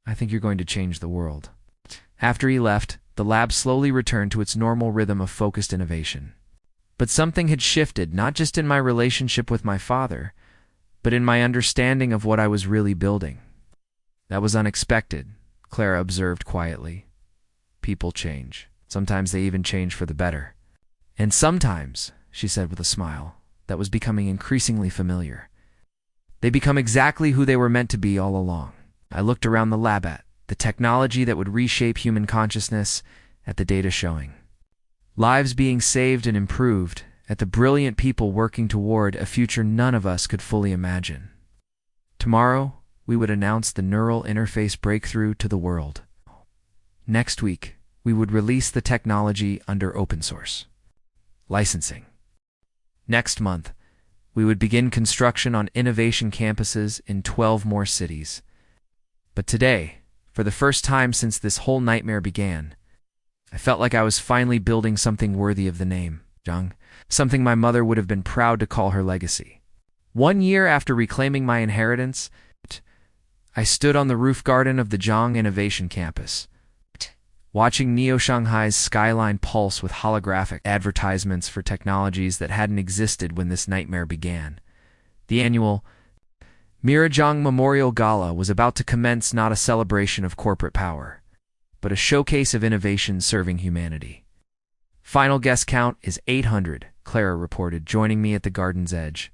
I think you're going to change the world. After he left, the lab slowly returned to its normal rhythm of focused innovation. But something had shifted, not just in my relationship with my father, but in my understanding of what I was really building. That was unexpected, Clara observed quietly. People change. Sometimes they even change for the better. And sometimes, she said with a smile that was becoming increasingly familiar, they become exactly who they were meant to be all along. I looked around the lab at the technology that would reshape human consciousness, at the data showing lives being saved and improved, at the brilliant people working toward a future none of us could fully imagine. Tomorrow, we would announce the neural interface breakthrough to the world. Next week, we would release the technology under open source licensing. Next month, we would begin construction on innovation campuses in 12 more cities. But today, for the first time since this whole nightmare began, I felt like I was finally building something worthy of the name, Zhang, something my mother would have been proud to call her legacy. 1 year after reclaiming my inheritance, I stood on the roof garden of the Zhang Innovation Campus, watching Neo-Shanghai's skyline pulse with holographic advertisements for technologies that hadn't existed when this nightmare began. The annual Zhang Memorial Gala was about to commence, not a celebration of corporate power, but a showcase of innovation serving humanity. Final guest count is 800, Clara reported, joining me at the garden's edge.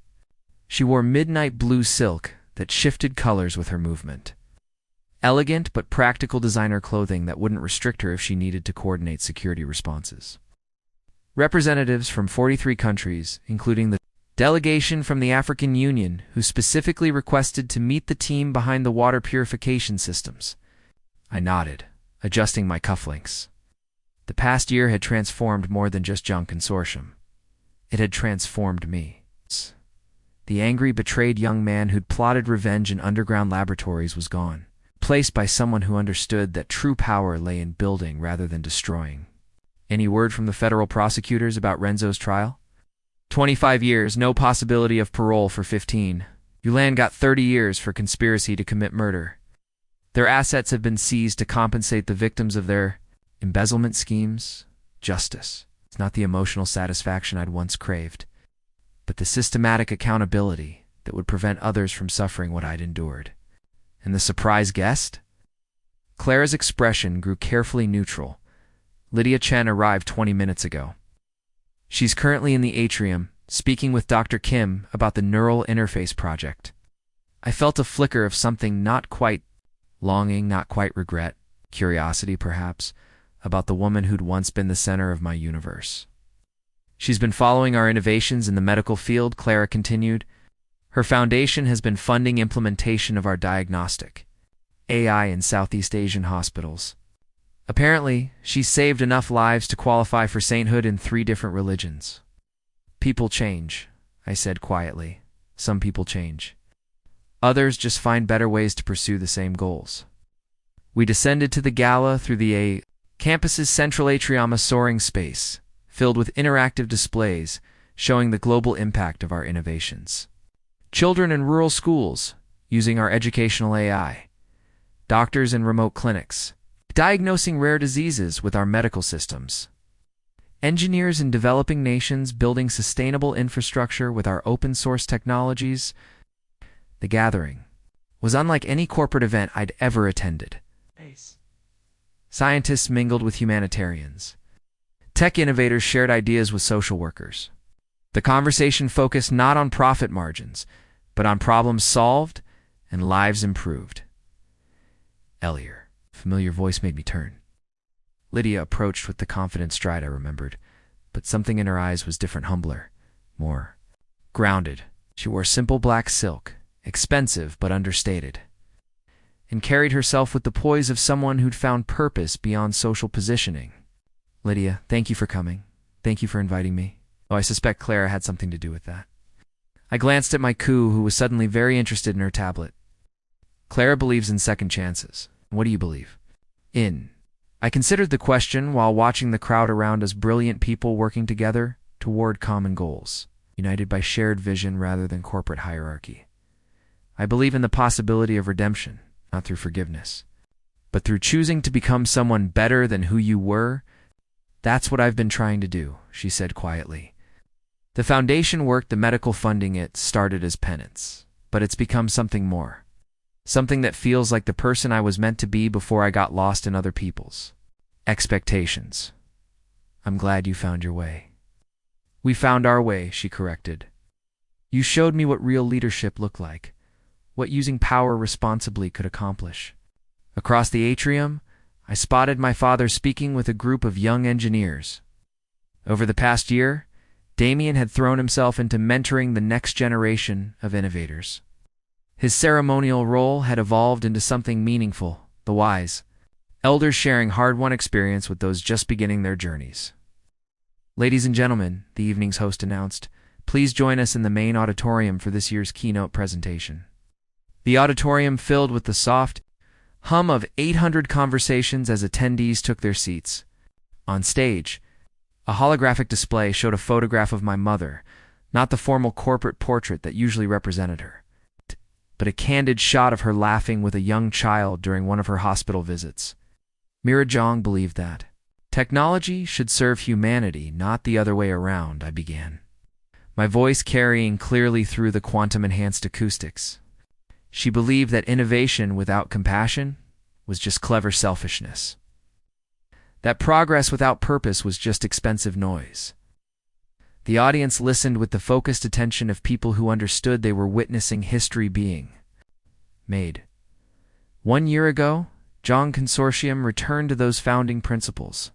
She wore midnight blue silk that shifted colors with her movement. Elegant but practical designer clothing that wouldn't restrict her if she needed to coordinate security responses. Representatives from 43 countries, including the delegation from the African Union, who specifically requested to meet the team behind the water purification systems. I nodded, adjusting my cufflinks. The past year had transformed more than just Zhang Consortium. It had transformed me. The angry, betrayed young man who'd plotted revenge in underground laboratories was gone, replaced by someone who understood that true power lay in building rather than destroying. Any word from the federal prosecutors about Renzo's trial? 25 years, no possibility of parole for 15. Yulan got 30 years for conspiracy to commit murder. Their assets have been seized to compensate the victims of their embezzlement schemes. Justice. It's not the emotional satisfaction I'd once craved, but the systematic accountability that would prevent others from suffering what I'd endured. And the surprise guest? Clara's expression grew carefully neutral. Lydia Chen arrived 20 minutes ago. She's currently in the atrium, speaking with Dr. Kim about the neural interface project. I felt a flicker of something not quite longing, not quite regret, curiosity perhaps, about the woman who'd once been the center of my universe. She's been following our innovations in the medical field, Clara continued. Her foundation has been funding implementation of our diagnostic AI in Southeast Asian hospitals. Apparently, she's saved enough lives to qualify for sainthood in 3 different religions. People change, I I said quietly. Some people change. Others just find better ways to pursue the same goals. We descended to the gala through the campus's central atrium, a soaring space, filled with interactive displays showing the global impact of our innovations. Children in rural schools using our educational AI, doctors in remote clinics diagnosing rare diseases with our medical systems, engineers in developing nations building sustainable infrastructure with our open-source technologies. The gathering was unlike any corporate event I'd ever attended. Scientists mingled with humanitarians. Tech innovators shared ideas with social workers. The conversation focused not on profit margins, but on problems solved and lives improved. Elior, familiar voice made me turn. Lydia approached with the confident stride I remembered, but something in her eyes was different, humbler, more grounded. She wore simple black silk, expensive but understated, and carried herself with the poise of someone who'd found purpose beyond social positioning. Lydia, thank you for coming. Thank you for inviting me. Oh, I suspect Clara had something to do with that. I glanced at my coup, who was suddenly very interested in her tablet. Clara believes in second chances. What do you believe in? I considered the question while watching the crowd around us, brilliant people working together toward common goals, united by shared vision rather than corporate hierarchy. I believe in the possibility of redemption, not through forgiveness, but through choosing to become someone better than who you were. That's what I've been trying to do, she said quietly. The foundation work, the medical funding, it started as penance, but it's become something more. Something that feels like the person I was meant to be before I got lost in other people's expectations. I'm glad you found your way. We found our way, she corrected. You showed me what real leadership looked like, what using power responsibly could accomplish. Across the atrium, I spotted my father speaking with a group of young engineers. Over the past year, Damien had thrown himself into mentoring the next generation of innovators. His ceremonial role had evolved into something meaningful, the wise, elders sharing hard-won experience with those just beginning their journeys. Ladies and gentlemen, the evening's host announced, please join us in the main auditorium for this year's keynote presentation. The auditorium filled with the soft hum of 800 conversations as attendees took their seats. On stage, a holographic display showed a photograph of my mother, not the formal corporate portrait that usually represented her, but a candid shot of her laughing with a young child during one of her hospital visits. Elior Zhang believed that technology should serve humanity, not the other way around, I began, my voice carrying clearly through the quantum-enhanced acoustics. She believed that innovation without compassion was just clever selfishness, that progress without purpose was just expensive noise. The audience listened with the focused attention of people who understood they were witnessing history being made. 1 year ago, Zhang Consortium returned to those founding principles.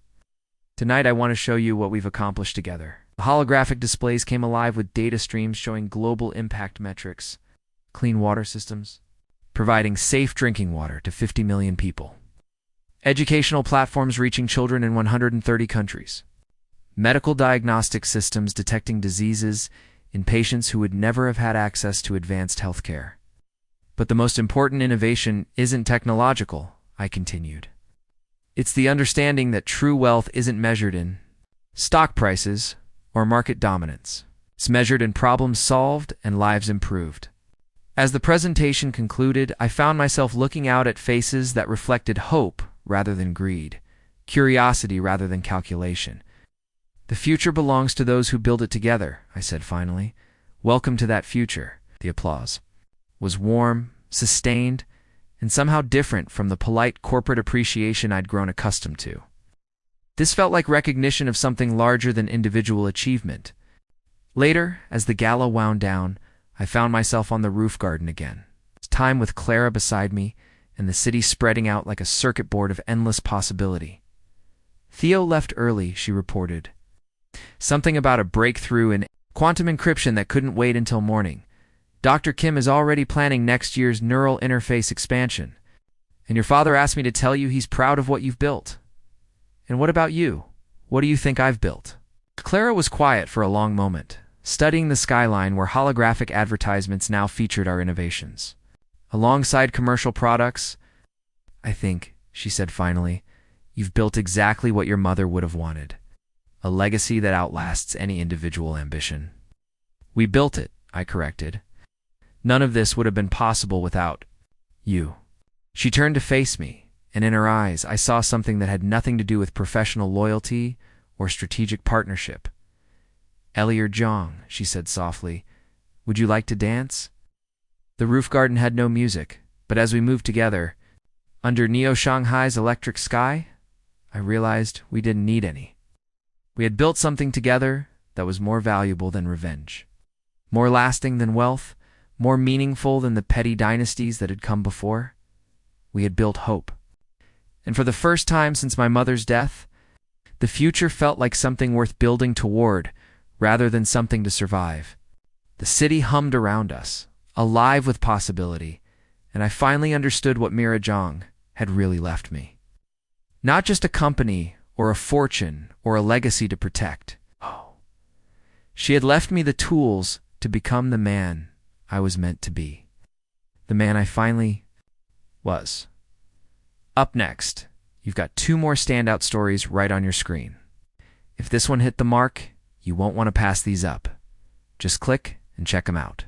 Tonight I want to show you what we've accomplished together. The holographic displays came alive with data streams showing global impact metrics, clean water systems, providing safe drinking water to 50 million people, educational platforms reaching children in 130 countries, medical diagnostic systems detecting diseases in patients who would never have had access to advanced healthcare. But the most important innovation isn't technological, I continued. It's the understanding that true wealth isn't measured in stock prices or market dominance. It's measured in problems solved and lives improved. As the presentation concluded, I found myself looking out at faces that reflected hope rather than greed, curiosity rather than calculation. The future belongs to those who build it together, I said finally. Welcome to that future. The applause was warm, sustained, and somehow different from the polite corporate appreciation I'd grown accustomed to. This felt like recognition of something larger than individual achievement. Later, as the gala wound down, I found myself on the roof garden again, time with Clara beside me and the city spreading out like a circuit board of endless possibility. Theo left early, she reported. Something about a breakthrough in quantum encryption that couldn't wait until morning. Dr. Kim is already planning next year's neural interface expansion. And your father asked me to tell you he's proud of what you've built. And what about you? What do you think I've built? Clara was quiet for a long moment, studying the skyline where holographic advertisements now featured our innovations. Alongside commercial products, "I think," she said finally, "you've built exactly what your mother would have wanted. A legacy that outlasts any individual ambition." "We built it," I corrected. "None of this would have been possible without you." She turned to face me, and in her eyes I saw something that had nothing to do with professional loyalty or strategic partnership. "Elior Zhang," she said softly, "would you like to dance?" The roof garden had no music, but as we moved together, under Neo-Shanghai's electric sky, I realized we didn't need any. We had built something together that was more valuable than revenge, more lasting than wealth, more meaningful than the petty dynasties that had come before. We had built hope. And for the first time since my mother's death, the future felt like something worth building toward rather than something to survive. The city hummed around us, alive with possibility, and I finally understood what Mira Zhang had really left me. Not just a company or a fortune or a legacy to protect. Oh, she had left me the tools to become the man I was meant to be. The man I finally was. Up next, you've got 2 more standout stories right on your screen. If this one hit the mark, you won't want to pass these up. Just click and check them out.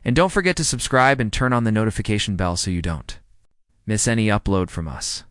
And don't forget to subscribe and turn on the notification bell so you don't miss any upload from us.